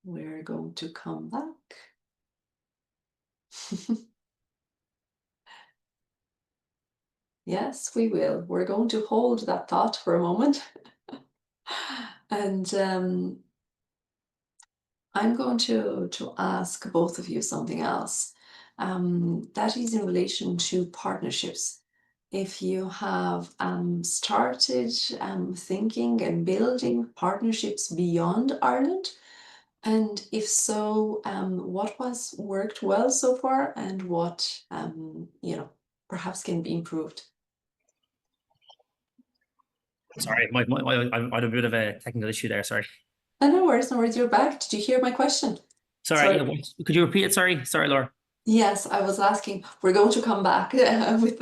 We're going to come back. Yes, we will. We're going to hold that thought for a moment. And I'm going to ask both of you something else. That is in relation to partnerships. If you have started thinking and building partnerships beyond Ireland, and if so, what was worked well so far, and what you know, perhaps can be improved? Sorry, I had a bit of a technical issue there. Sorry. No worries, no worries. You're back. Did you hear my question? Sorry, could you repeat it? Sorry, Laura. Yes, I was asking. We're going to come back with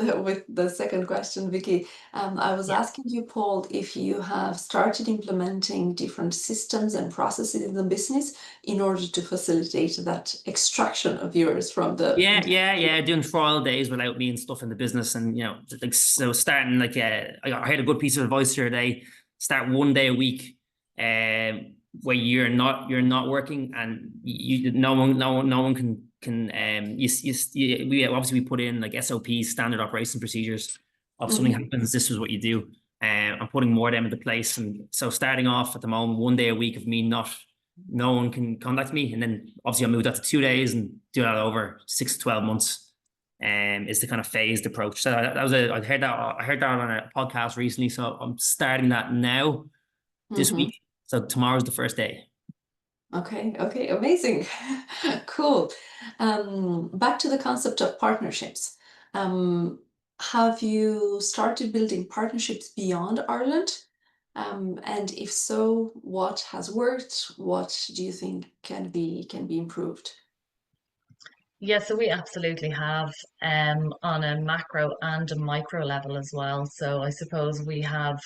the second question, Vicky. I was asking you, Paul, if you have started implementing different systems and processes in the business in order to facilitate that extraction of yours from the. Yeah. Doing trial days without me and stuff in the business, and like so starting like I had a good piece of advice here today. Start 1 day a week, where you're not working, and no one can we obviously put in like SOPs, standard operation procedures. If something happens, this is what you do. I'm putting more of them into place, and so starting off at the moment, 1 day a week of me no one can contact me, and then obviously I'll move that to 2 days and do that over 6 to 12 months. Is the kind of phased approach. So I heard that on a podcast recently. So I'm starting that now this week. So tomorrow's the first day. Okay, amazing. Cool. Back to the concept of partnerships. Have you started building partnerships beyond Ireland? And if so, what has worked? What do you think can be improved? Yeah, so we absolutely have on a macro and a micro level as well. So I suppose we have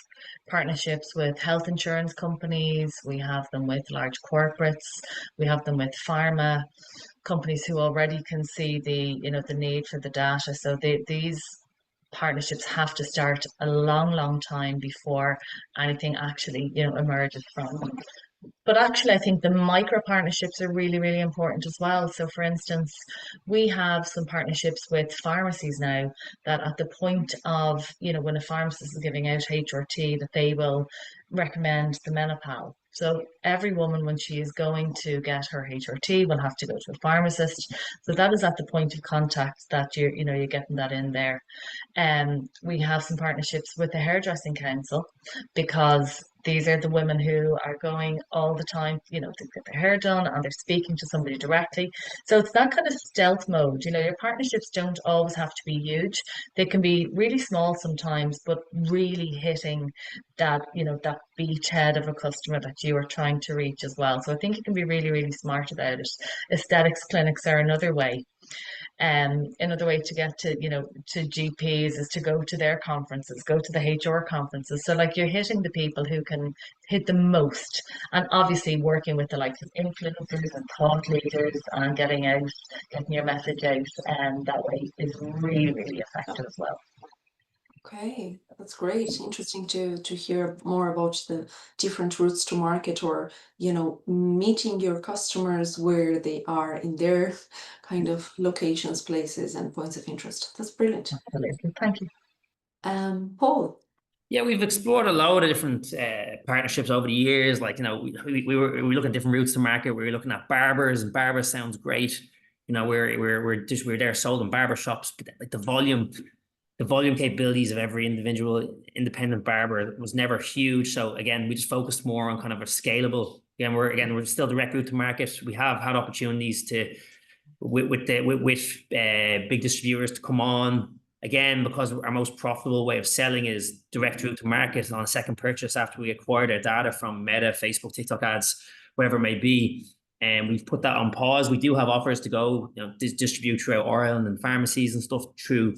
partnerships with health insurance companies, we have them with large corporates, we have them with pharma companies who already can see the need for the data. So these partnerships have to start a long time before anything actually emerges from them. But actually, I think the micro partnerships are really important as well. So, for instance, we have some partnerships with pharmacies now that at the point of, when a pharmacist is giving out HRT, that they will recommend the Menopal. So every woman, when she is going to get her HRT, will have to go to a pharmacist. So that is at the point of contact that you're getting that in there. We have some partnerships with the Hairdressing Council because these are the women who are going all the time, to get their hair done, and they're speaking to somebody directly. So it's that kind of stealth mode. Your partnerships don't always have to be huge. They can be really small sometimes, but really hitting that, that beachhead of a customer that you are trying to reach as well. So I think you can be really smart about it. Aesthetics clinics are another way. Another way to get to GPs is to go to their conferences, go to the HR conferences. So like you're hitting the people who can hit the most, and obviously working with the likes of influencers and thought leaders and getting your message out, and that way is really effective as well. Okay, that's great. Interesting to hear more about the different routes to market, or meeting your customers where they are in their kind of locations, places, and points of interest. That's brilliant. Absolutely. Thank you. Paul. Yeah, we've explored a lot of different partnerships over the years. Like, we were looking at different routes to market. We were looking at barbers, and barbers sounds great. We're there sold in barber shops, but like the volume capabilities of every individual independent barber was never huge. So again, we just focused more on kind of a scalable. We're still direct route to market. We have had opportunities with big distributors to come on. Again, because our most profitable way of selling is direct route to market on a second purchase after we acquire their data from Meta, Facebook, TikTok ads, whatever it may be. And we've put that on pause. We do have offers to go, distribute throughout Ireland and pharmacies and stuff through.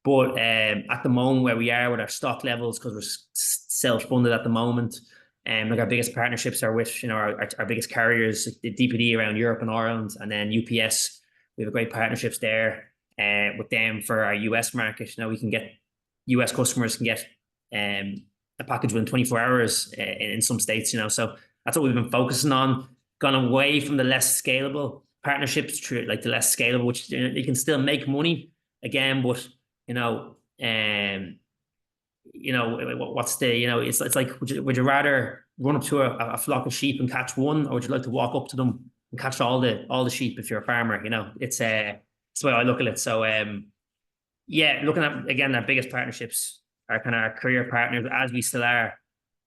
But at the moment where we are with our stock levels, because we're self-funded at the moment, like our biggest partnerships are with our biggest carriers, the DPD around Europe and Ireland, and then UPS. We have great partnerships there with them for our US market. We can get US customers can get a package within 24 hours in some states. So that's what we've been focusing on. Gone away from the less scalable partnerships, through like the less scalable, which you can still make money again, but what's the it's like would you rather run up to a flock of sheep and catch one, or would you like to walk up to them and catch all the sheep if you're a farmer? It's the way I look at it. So looking at again our biggest partnerships are kind of our career partners, as we still are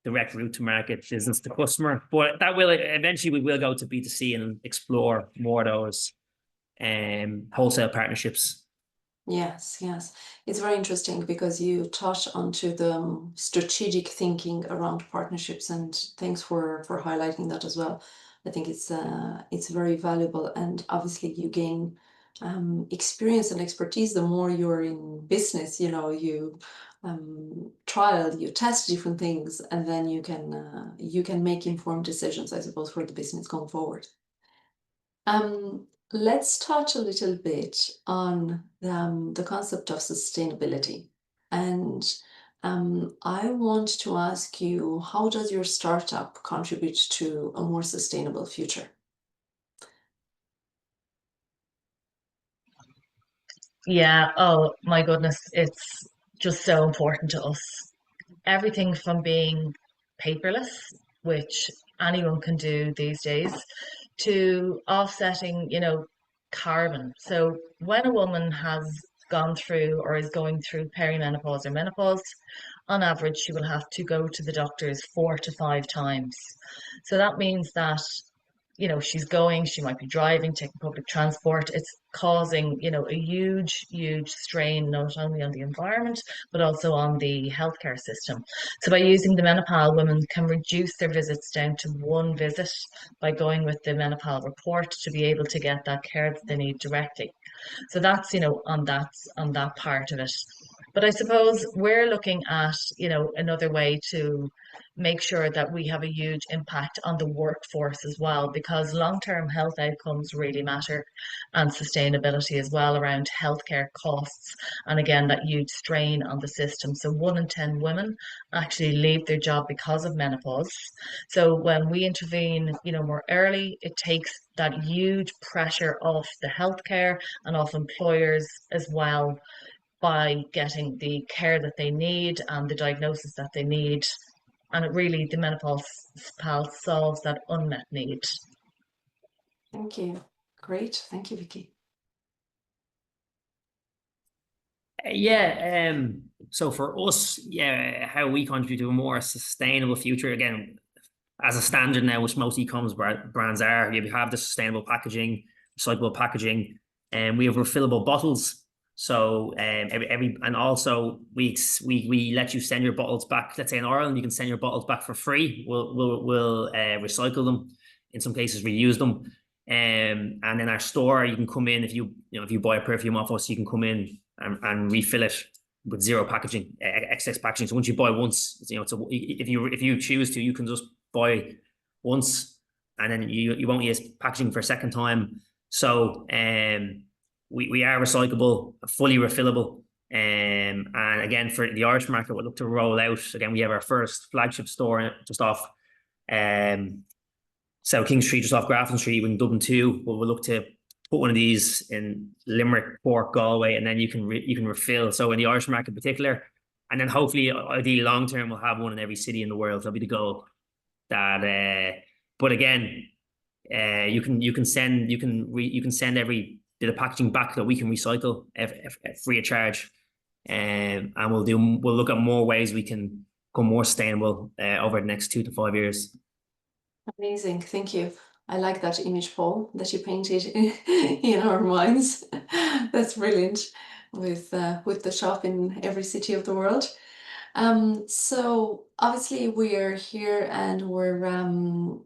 direct route to market, business to customer, but that will eventually we will go to B2C and explore more of those wholesale partnerships. Yes, yes. It's very interesting because you touch onto the strategic thinking around partnerships, and thanks for highlighting that as well. I think it's very valuable, and obviously you gain experience and expertise the more you're in business. You trial, you test different things, and then you can make informed decisions, I suppose, for the business going forward. Let's touch a little bit on the concept of sustainability. And I want to ask you, how does your startup contribute to a more sustainable future? Yeah, oh my goodness, it's just so important to us. Everything from being paperless, which anyone can do these days, to offsetting, carbon. So when a woman has gone through or is going through perimenopause or menopause, on average, she will have to go to the doctors 4 to 5 times. So that means that she might be driving, taking public transport. It's causing, a huge strain, not only on the environment, but also on the healthcare system. So by using the Menopal, women can reduce their visits down to one visit by going with the Menopal report to be able to get that care that they need directly. So that's, on that part of it. But I suppose we're looking at, another way to make sure that we have a huge impact on the workforce as well, because long-term health outcomes really matter, and sustainability as well around healthcare costs. And again, that huge strain on the system. So 1 in 10 women actually leave their job because of menopause. So when we intervene, more early, it takes that huge pressure off the healthcare and off employers as well, by getting the care that they need and the diagnosis that they need. And it really, the menopause pal solves that unmet need. Thank you. Great. Thank you, Vicky. Yeah, so for us, yeah, how we contribute to a more sustainable future, again, as a standard now, which most e-commerce brands are, you have the sustainable packaging, recyclable packaging, and we have refillable bottles. So and also we let you send your bottles back. Let's say in Ireland, you can send your bottles back for free. We'll recycle them. In some cases, reuse them. And in our store, you can come in if you buy a perfume off us, you can come in and refill it with zero packaging, excess packaging. So once you buy once, if you choose to, you can just buy once, and then you won't use packaging for a second time. So we are recyclable, fully refillable. And again, for the Irish market, we'll look to roll out. Again, we have our first flagship store just off South King Street, just off Grafton Street in Dublin 2. We'll look to put one of these in Limerick, Cork, Galway, and then you can refill. So in the Irish market in particular, and then hopefully, ideally, long term, we'll have one in every city in the world. That'll be the goal. But again, you can send every bit of packaging back that we can recycle free of charge, and we'll look at more ways we can become more sustainable over the next 2 to 5 years. Amazing. Thank you. I like that image, Paul, that you painted in our minds. That's brilliant, with the shop in every city of the world. So obviously we're here and we're having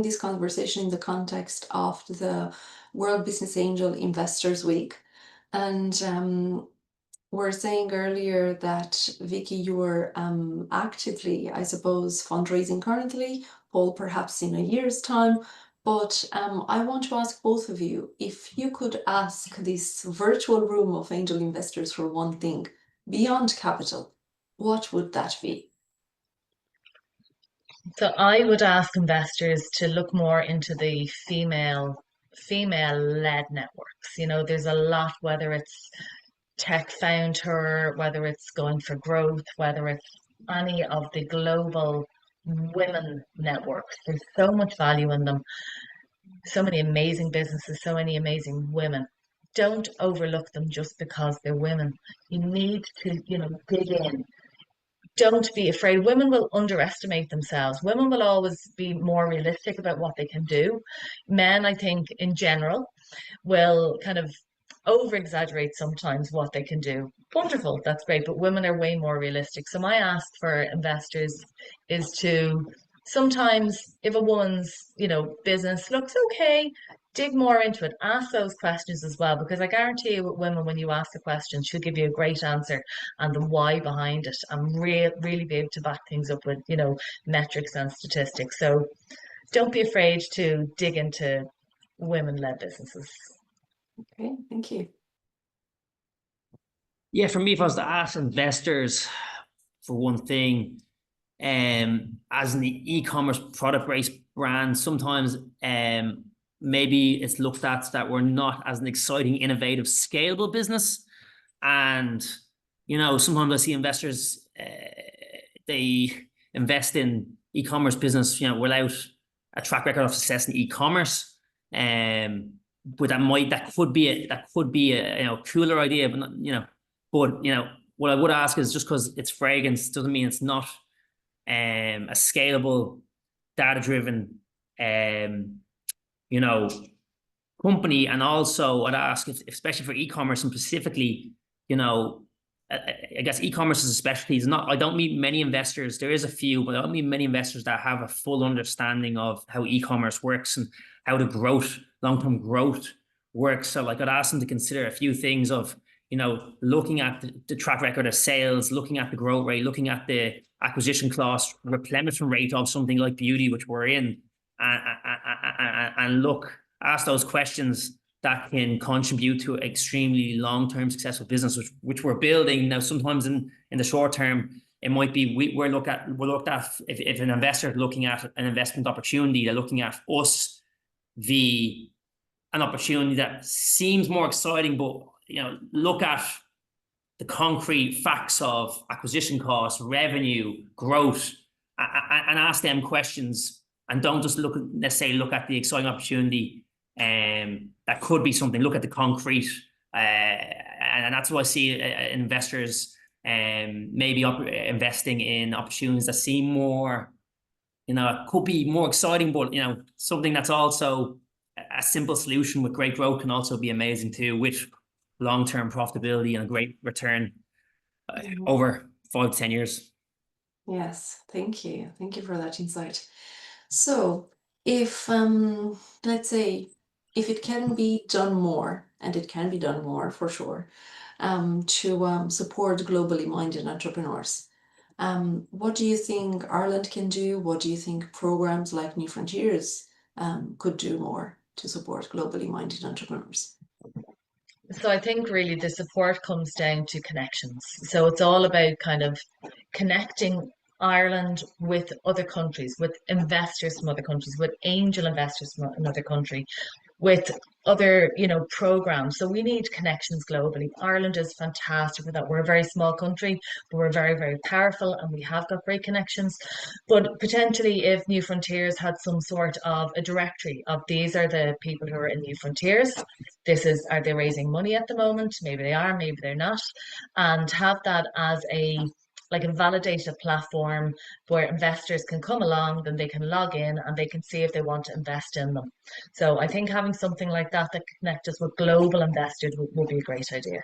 this conversation in the context of the World Business Angel Investors Week. And we're saying earlier that, Vicky, you are actively, I suppose, fundraising currently, Paul perhaps in a year's time. But I want to ask both of you, if you could ask this virtual room of angel investors for one thing, beyond capital, what would that be? So I would ask investors to look more into the female-led networks. There's a lot, whether it's tech founder, whether it's going for growth, whether it's any of the global women networks. There's so much value in them. So many amazing businesses, so many amazing women. Don't overlook them just because they're women. You need to, dig in. Don't be afraid. Women will underestimate themselves. Women will always be more realistic about what they can do. Men, I think, in general, will kind of over exaggerate sometimes what they can do. Wonderful, that's great, but women are way more realistic. So my ask for investors is to sometimes, if a woman's, business looks okay, dig more into it. Ask those questions as well, because I guarantee you with women, when you ask the question, she'll give you a great answer and the why behind it, and really be able to back things up with, metrics and statistics. So don't be afraid to dig into women-led businesses. Okay, thank you. Yeah, for me, if I was to ask investors for one thing, as an e-commerce product-based brand, sometimes maybe it's looked at that we're not as an exciting, innovative, scalable business. And, sometimes I see investors, they invest in e-commerce business, without a track record of success in e-commerce. But that could be a cooler idea, but not, but what I would ask is, just because it's fragrance doesn't mean it's not a scalable, data-driven company. And also I'd ask, if, especially for e-commerce and specifically, I guess e-commerce is a specialty. I don't meet many investors. There is a few, but I don't meet many investors that have a full understanding of how e-commerce works and how the long-term growth works. So I'd ask them to consider a few things of, looking at the track record of sales, looking at the growth rate, looking at the acquisition cost, replenishment rate of something like beauty, which we're in, and ask those questions that can contribute to extremely long-term successful business, which we're building. Now, sometimes in the short term, it might be we're looked at if an investor is looking at an investment opportunity, they're looking at us an opportunity that seems more exciting, but look at the concrete facts of acquisition costs, revenue, growth, and ask them questions, and don't just necessarily look at the exciting opportunity. That could be something. Look at the concrete, and that's why I see investors maybe investing in opportunities that seem more, could be more exciting, but something that's also a simple solution with great growth can also be amazing too, with long-term profitability and a great return over 5 to 10 years. Yes, thank you. Thank you for that insight. So if, let's say, if it can be done more, and it can be done more for sure, to support globally minded entrepreneurs, what do you think Ireland can do? What do you think programs like New Frontiers could do more to support globally minded entrepreneurs? So I think really the support comes down to connections. So it's all about kind of connecting Ireland with other countries, with investors from other countries, with angel investors from another country, with other, programs. So we need connections globally. Ireland is fantastic for that. We're a very small country, but we're very, very powerful, and we have got great connections. But potentially, if New Frontiers had some sort of a directory of these are the people who are in New Frontiers, are they raising money at the moment? Maybe they are, maybe they're not. And have that as a validated platform where investors can come along, then they can log in and they can see if they want to invest in them. So I think having something like that can connect us with global investors would be a great idea.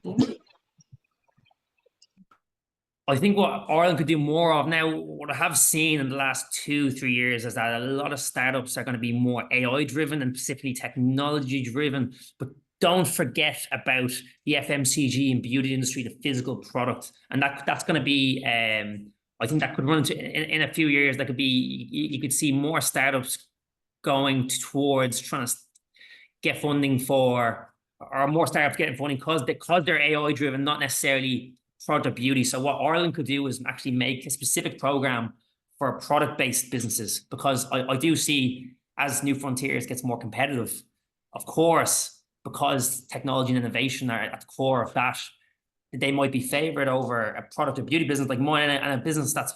Thank you. I think what Ireland could do more of now, what I have seen in the last 2-3 years, is that a lot of startups are going to be more AI driven and specifically technology driven. But don't forget about the FMCG and beauty industry, the physical product. And that's going to be, I think that could run into, in a few years, that could be, you could see more startups going towards trying to get funding for, or more startups getting funding because they're AI driven, not necessarily product or beauty. So what Ireland could do is actually make a specific program for product-based businesses, because I do see, as New Frontiers gets more competitive, of course, because technology and innovation are at the core of that, they might be favored over a product or beauty business like mine, and a business that's,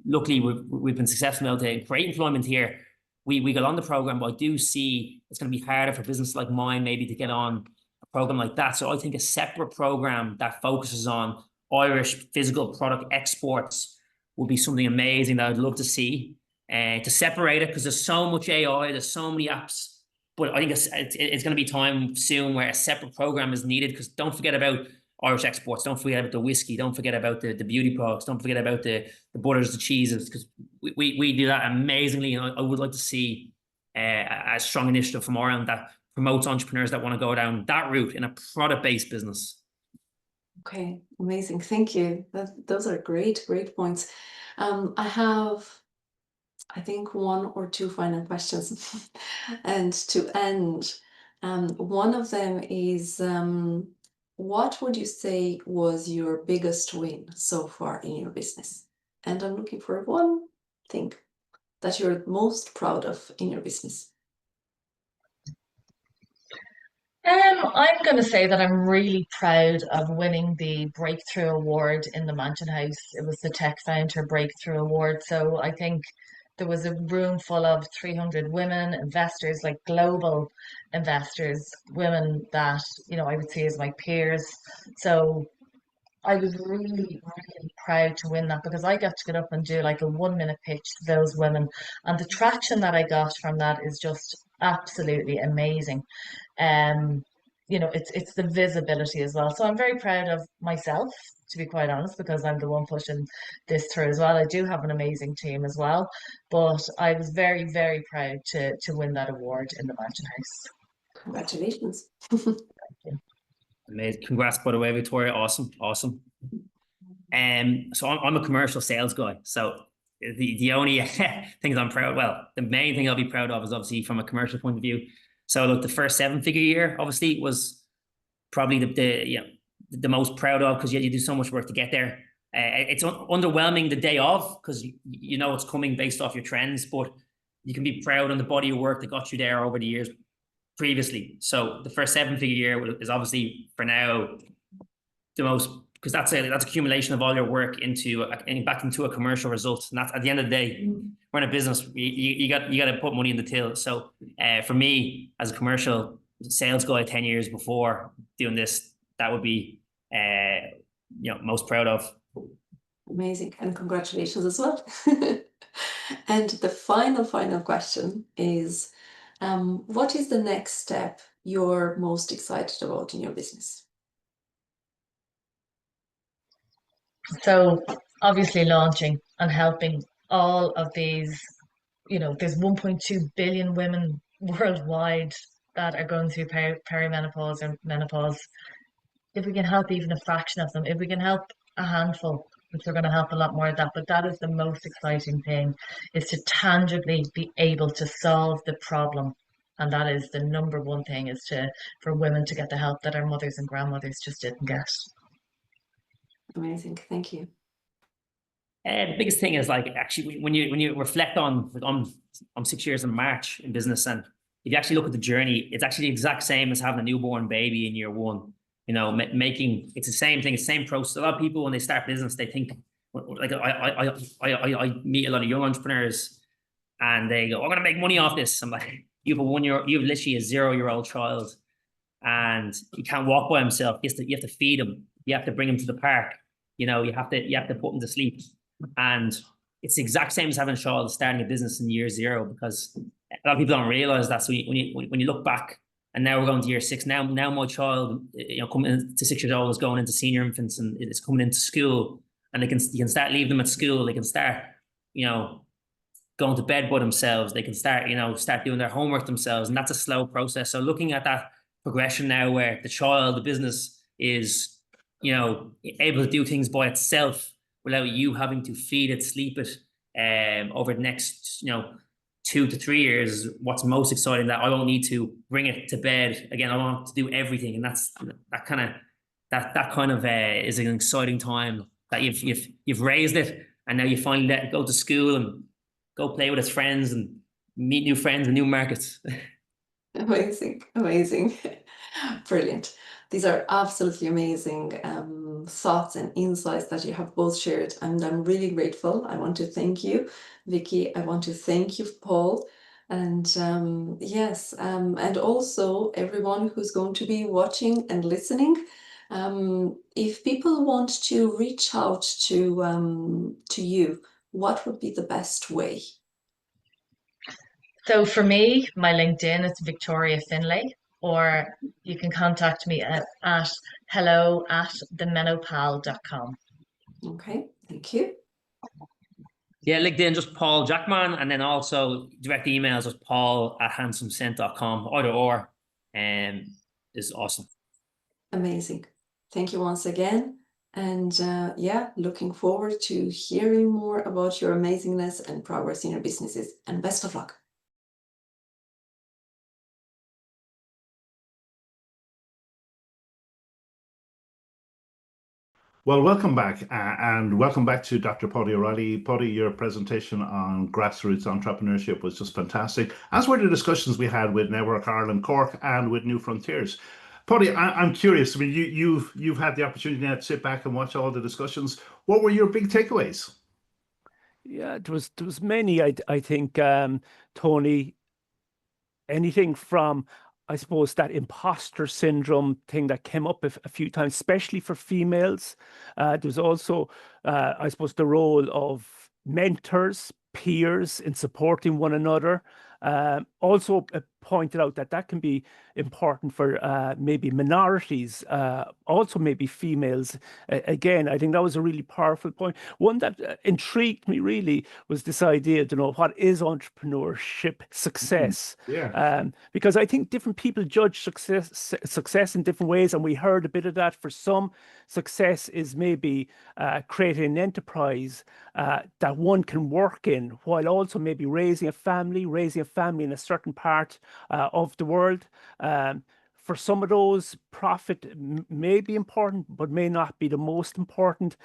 luckily we've been successful able to create employment here. We got on the program, but I do see it's going to be harder for business like mine maybe to get on a program like that. So I think a separate program that focuses on Irish physical product exports would be something amazing that I'd love to see, to separate it, because there's so much AI, there's so many apps But I think it's going to be time soon where a separate program is needed, because don't forget about Irish exports, don't forget about the whiskey, don't forget about the beauty products, don't forget about the butters, the cheeses, because we do that amazingly. And I would like to see a strong initiative from Ireland that promotes entrepreneurs that want to go down that route in a product-based business. Okay, amazing. Thank you. Those are great points. I have, I think, one or two final questions. And to end, one of them is, what would you say was your biggest win so far in your business? And I'm looking for one thing that you're most proud of in your business. I'm going to say that I'm really proud of winning the Breakthrough Award in the Mansion House. It was the Tech Founder Breakthrough Award. So I think there was a room full of 300 women investors, like global investors, women that, I would see as my peers. So I was really, really proud to win that, because I got to get up and do like a 1-minute pitch to those women. And the traction that I got from that is just absolutely amazing. It's the visibility as well. So I'm very proud of myself, to be quite honest, because I'm the one pushing this through as well. I do have an amazing team as well, but I was very, very proud to win that award in the Mansion House. Congratulations. Amazing. Congrats, by the way, Victoria. Awesome. So I'm a commercial sales guy. So the only things I'm proud, well, the main thing I'll be proud of is obviously from a commercial point of view. So look, the first 7-figure year obviously was probably the most proud of, because you do so much work to get there. It's underwhelming the day of, because you know it's coming based off your trends, but you can be proud on the body of work that got you there over the years previously. So the first 7-figure year is obviously for now the most, because that's accumulation of all your work back into a commercial result. And that's, at the end of the day, we're in a business, you got to put money in the till. So for me, as a commercial sales guy 10 years before doing this, that would be most proud of. Amazing, and congratulations as well. And the final question is, what is the next step you're most excited about in your business? So obviously launching and helping all of these, there's 1.2 billion women worldwide that are going through perimenopause or menopause. If we can help even a fraction of them, if we can help a handful, which we're going to help a lot more of that, but that is the most exciting thing, is to tangibly be able to solve the problem. And that is the number one thing, is for women to get the help that our mothers and grandmothers just didn't get. Amazing, thank you. The biggest thing is, like, actually when you reflect on, I'm 6 years in March in business, and if you actually look at the journey, it's actually the exact same as having a newborn baby in year one. It's the same thing, it's the same process. A lot of people, when they start business, they think, like, I meet a lot of young entrepreneurs and they go, I'm going to make money off this. I'm like, you have literally a 0-year-old child and he can't walk by himself. You have to feed him. You have to bring him to the park. You have to put him to sleep. And it's the exact same as having a child starting a business in year 0, because a lot of people don't realize that. So when you look back, and now we're going to year 6. Now my child, coming to 6 years old, is going into senior infants and it's coming into school, and you can start leaving them at school. They can start, going to bed by themselves. They can start doing their homework themselves, and that's a slow process. So looking at that progression now, where the business is, able to do things by itself without you having to feed it, sleep it, over the next, 2 to 3 years, what's most exciting, that I won't need to bring it to bed again. I want to do everything, and that kind of is an exciting time, that you've raised it, and now you finally let it go to school and go play with its friends and meet new friends and new markets. Amazing, brilliant. These are absolutely amazing thoughts and insights that you have both shared, and I'm really grateful. I want to thank you, Vicky. I want to thank you, Paul, and yes, and also everyone who's going to be watching and listening. If people want to reach out to you, what would be the best way? So for me, my LinkedIn is Victoria Finlay, or you can contact me at hello@themenopal.com. Okay, thank you. Yeah, LinkedIn, just Paul Jackman, and then also direct emails, just paul@handsomescent.com. Either or is awesome. Amazing. Thank you once again. And yeah, looking forward to hearing more about your amazingness and progress in your businesses. And best of luck. Well, welcome back, and welcome back to Dr. Paddy O'Reilly. Paddy, your presentation on grassroots entrepreneurship was just fantastic, as were the discussions we had with Network Ireland Cork and with New Frontiers. Paddy, I'm curious. I mean, you've had the opportunity now to sit back and watch all the discussions. What were your big takeaways? Yeah, there was many. I think, Tony, anything from, I suppose, that imposter syndrome thing that came up a few times, especially for females. There's also, I suppose, the role of mentors, peers in supporting one another. Also pointed out that that can be important for maybe minorities, also maybe females. Again, I think that was a really powerful point. One that intrigued me really was this idea, you know, what is entrepreneurship success? Yeah. Because I think different people judge success in different ways, and we heard a bit of that. For some, success is maybe creating an enterprise that one can work in, while also maybe raising a family in a certain part of the world. For some of those, profit may be important, but may not be the most important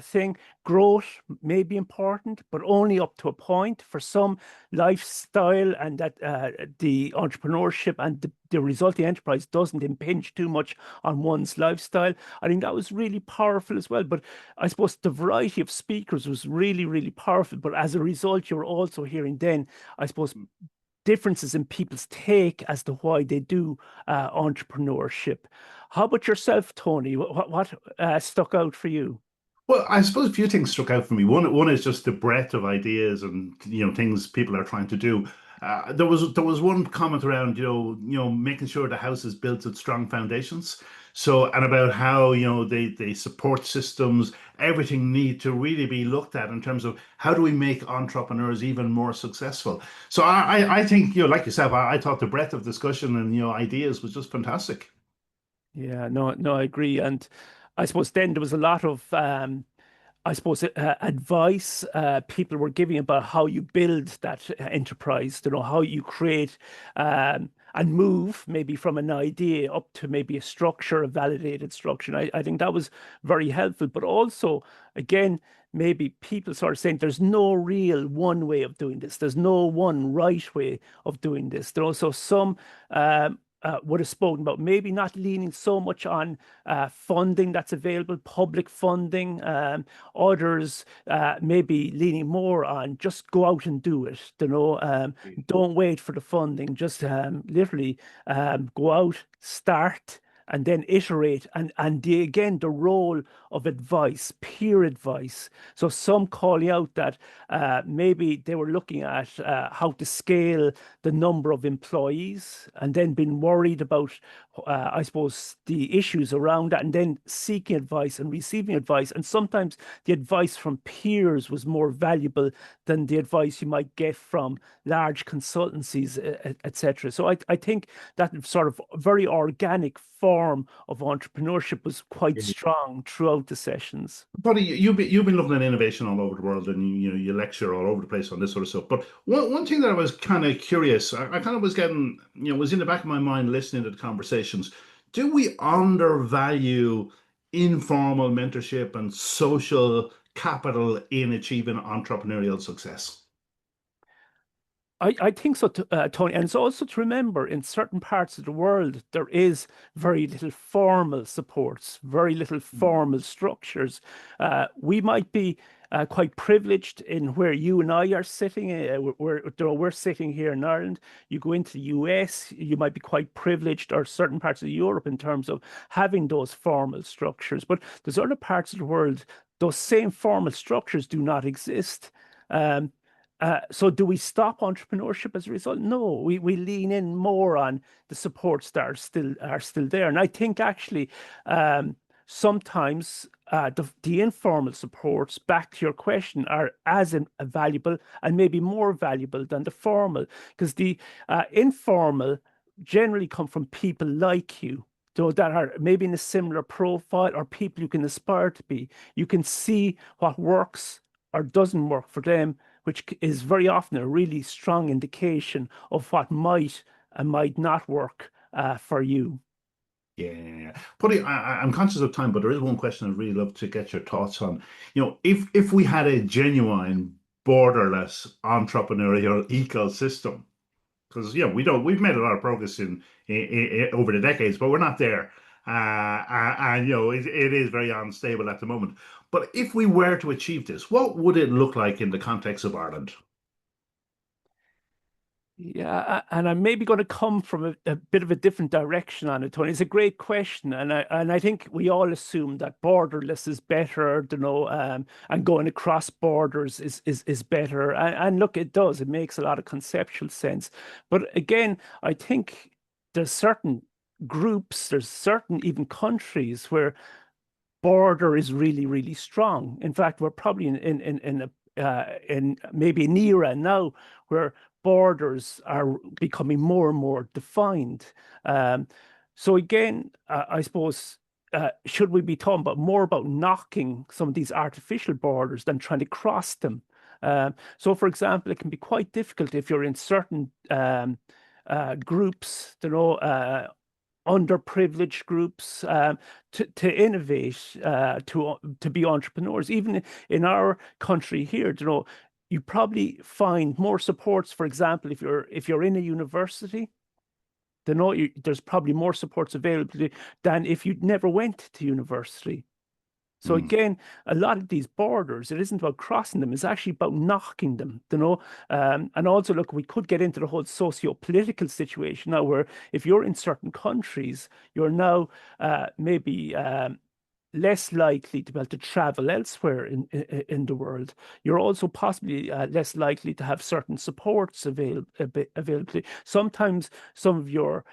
thing. Growth may be important, but only up to a point. For some, lifestyle and that the entrepreneurship and the resulting enterprise doesn't impinge too much on one's lifestyle. I think that was really powerful as well. But I suppose the variety of speakers was really, really powerful. But as a result, you're also hearing then, I suppose, differences in people's take as to why they do entrepreneurship. How about yourself, Tony? What stuck out for you? Well, I suppose a few things struck out for me. One is just the breadth of ideas and things people are trying to do. There was one comment around making sure the house is built with strong foundations. So, and about how they support systems, everything need to really be looked at in terms of how do we make entrepreneurs even more successful. So I think like yourself, I thought the breadth of discussion and ideas was just fantastic. Yeah, no, I agree. And I suppose then there was a lot of I suppose advice people were giving about how you build that enterprise, how you create and move maybe from an idea up to maybe a structure, a validated structure. And I think that was very helpful. But also, again, maybe people sort of saying there's no real one way of doing this. There's no one right way of doing this. There are also some would have spoken about maybe not leaning so much on funding that's available, public funding. Others maybe leaning more on just go out and do it. Don't wait for the funding. Just literally go out, start, and then iterate. And again, the role of advice, peer advice. So some calling out that maybe they were looking at how to scale the number of employees and then been worried about, I suppose, the issues around that, and then seeking advice and receiving advice. And sometimes the advice from peers was more valuable than the advice you might get from large consultancies, etc. So I think that sort of very organic form of entrepreneurship was quite strong throughout the sessions. Buddy, you've been looking at innovation all over the world, and you lecture all over the place on this sort of stuff. But one thing that I was kind of curious, I kind of was getting, was in the back of my mind listening to the conversations. Do we undervalue informal mentorship and social capital in achieving entrepreneurial success? I think so, Tony. And it's also to remember in certain parts of the world, there is very little formal supports, very little formal structures. We might be quite privileged in where you and I are sitting. We're sitting here in Ireland. You go into the US, you might be quite privileged, or certain parts of Europe in terms of having those formal structures. But there's other parts of the world, those same formal structures do not exist. So do we stop entrepreneurship as a result? No, we lean in more on the supports that are still there. And I think actually sometimes the informal supports, back to your question, are as valuable and maybe more valuable than the formal, because the informal generally come from people like you, though, that are maybe in a similar profile, or people you can aspire to be. You can see what works or doesn't work for them, which is very often a really strong indication of what might and might not work for you. Yeah. Putty, I'm conscious of time, but there is one question I'd really love to get your thoughts on. If we had a genuine borderless entrepreneurial ecosystem, because we've made a lot of progress in over the decades, but we're not there. And it is very unstable at the moment. But if we were to achieve this, what would it look like in the context of Ireland? Yeah, and I'm maybe going to come from a bit of a different direction on it, Tony. It's a great question, and I think we all assume that borderless is better, and going across borders is better. And look, it does. It makes a lot of conceptual sense. But again, I think there's certain groups, there's certain even countries where border is really, really strong. In fact, we're probably in maybe an era now where borders are becoming more and more defined. So again, I suppose, should we be talking more about knocking some of these artificial borders than trying to cross them? So, for example, it can be quite difficult if you're in certain groups, underprivileged groups, to innovate, to be entrepreneurs. Even in our country here, you probably find more supports. For example, if you're in a university, there's probably more supports available than if you never went to university. So again, a lot of these borders, it isn't about crossing them, it's actually about knocking them, and also, look, we could get into the whole socio-political situation now, where if you're in certain countries, you're now maybe less likely to be able to travel elsewhere in the world. You're also possibly less likely to have certain supports available. Sometimes some of your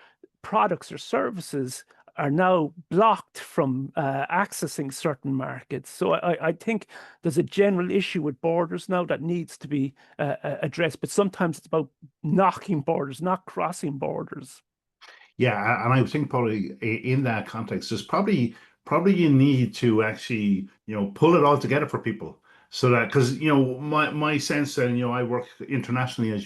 products or services are now blocked from accessing certain markets. So I think there's a general issue with borders now that needs to be addressed, but sometimes it's about knocking borders, not crossing borders. Yeah, and I think probably in that context, there's probably you need to actually pull it all together for people, so that, because my sense, and I work internationally, as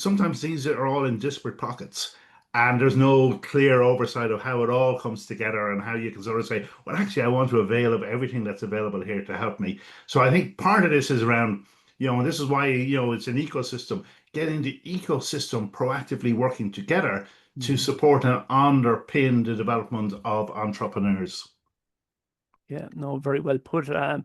sometimes things are all in disparate pockets, and there's no clear oversight of how it all comes together, and how you can sort of say, well, actually, I want to avail of everything that's available here to help me. So I think part of this is around, and this is why it's an ecosystem, getting the ecosystem proactively working together to support and underpin the development of entrepreneurs. Yeah, no, very well put. I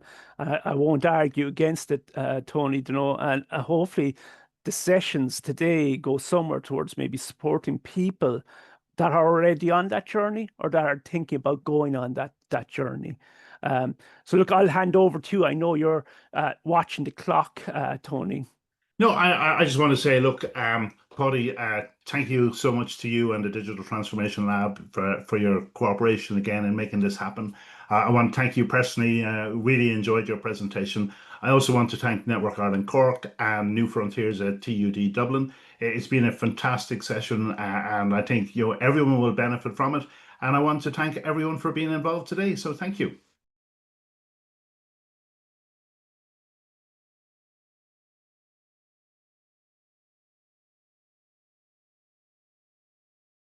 won't argue against it, Tony, and hopefully the sessions today go somewhere towards maybe supporting people that are already on that journey, or that are thinking about going on that journey. So look, I'll hand over to you. I know you're watching the clock, Tony. No, I just want to say, look, Paddy, thank you so much to you and the Digital Transformation Lab for your cooperation again in making this happen. I want to thank you personally. Really enjoyed your presentation. I also want to thank Network Ireland Cork and New Frontiers at TUD Dublin. It's been a fantastic session, and I think everyone will benefit from it. And I want to thank everyone for being involved today. So thank you.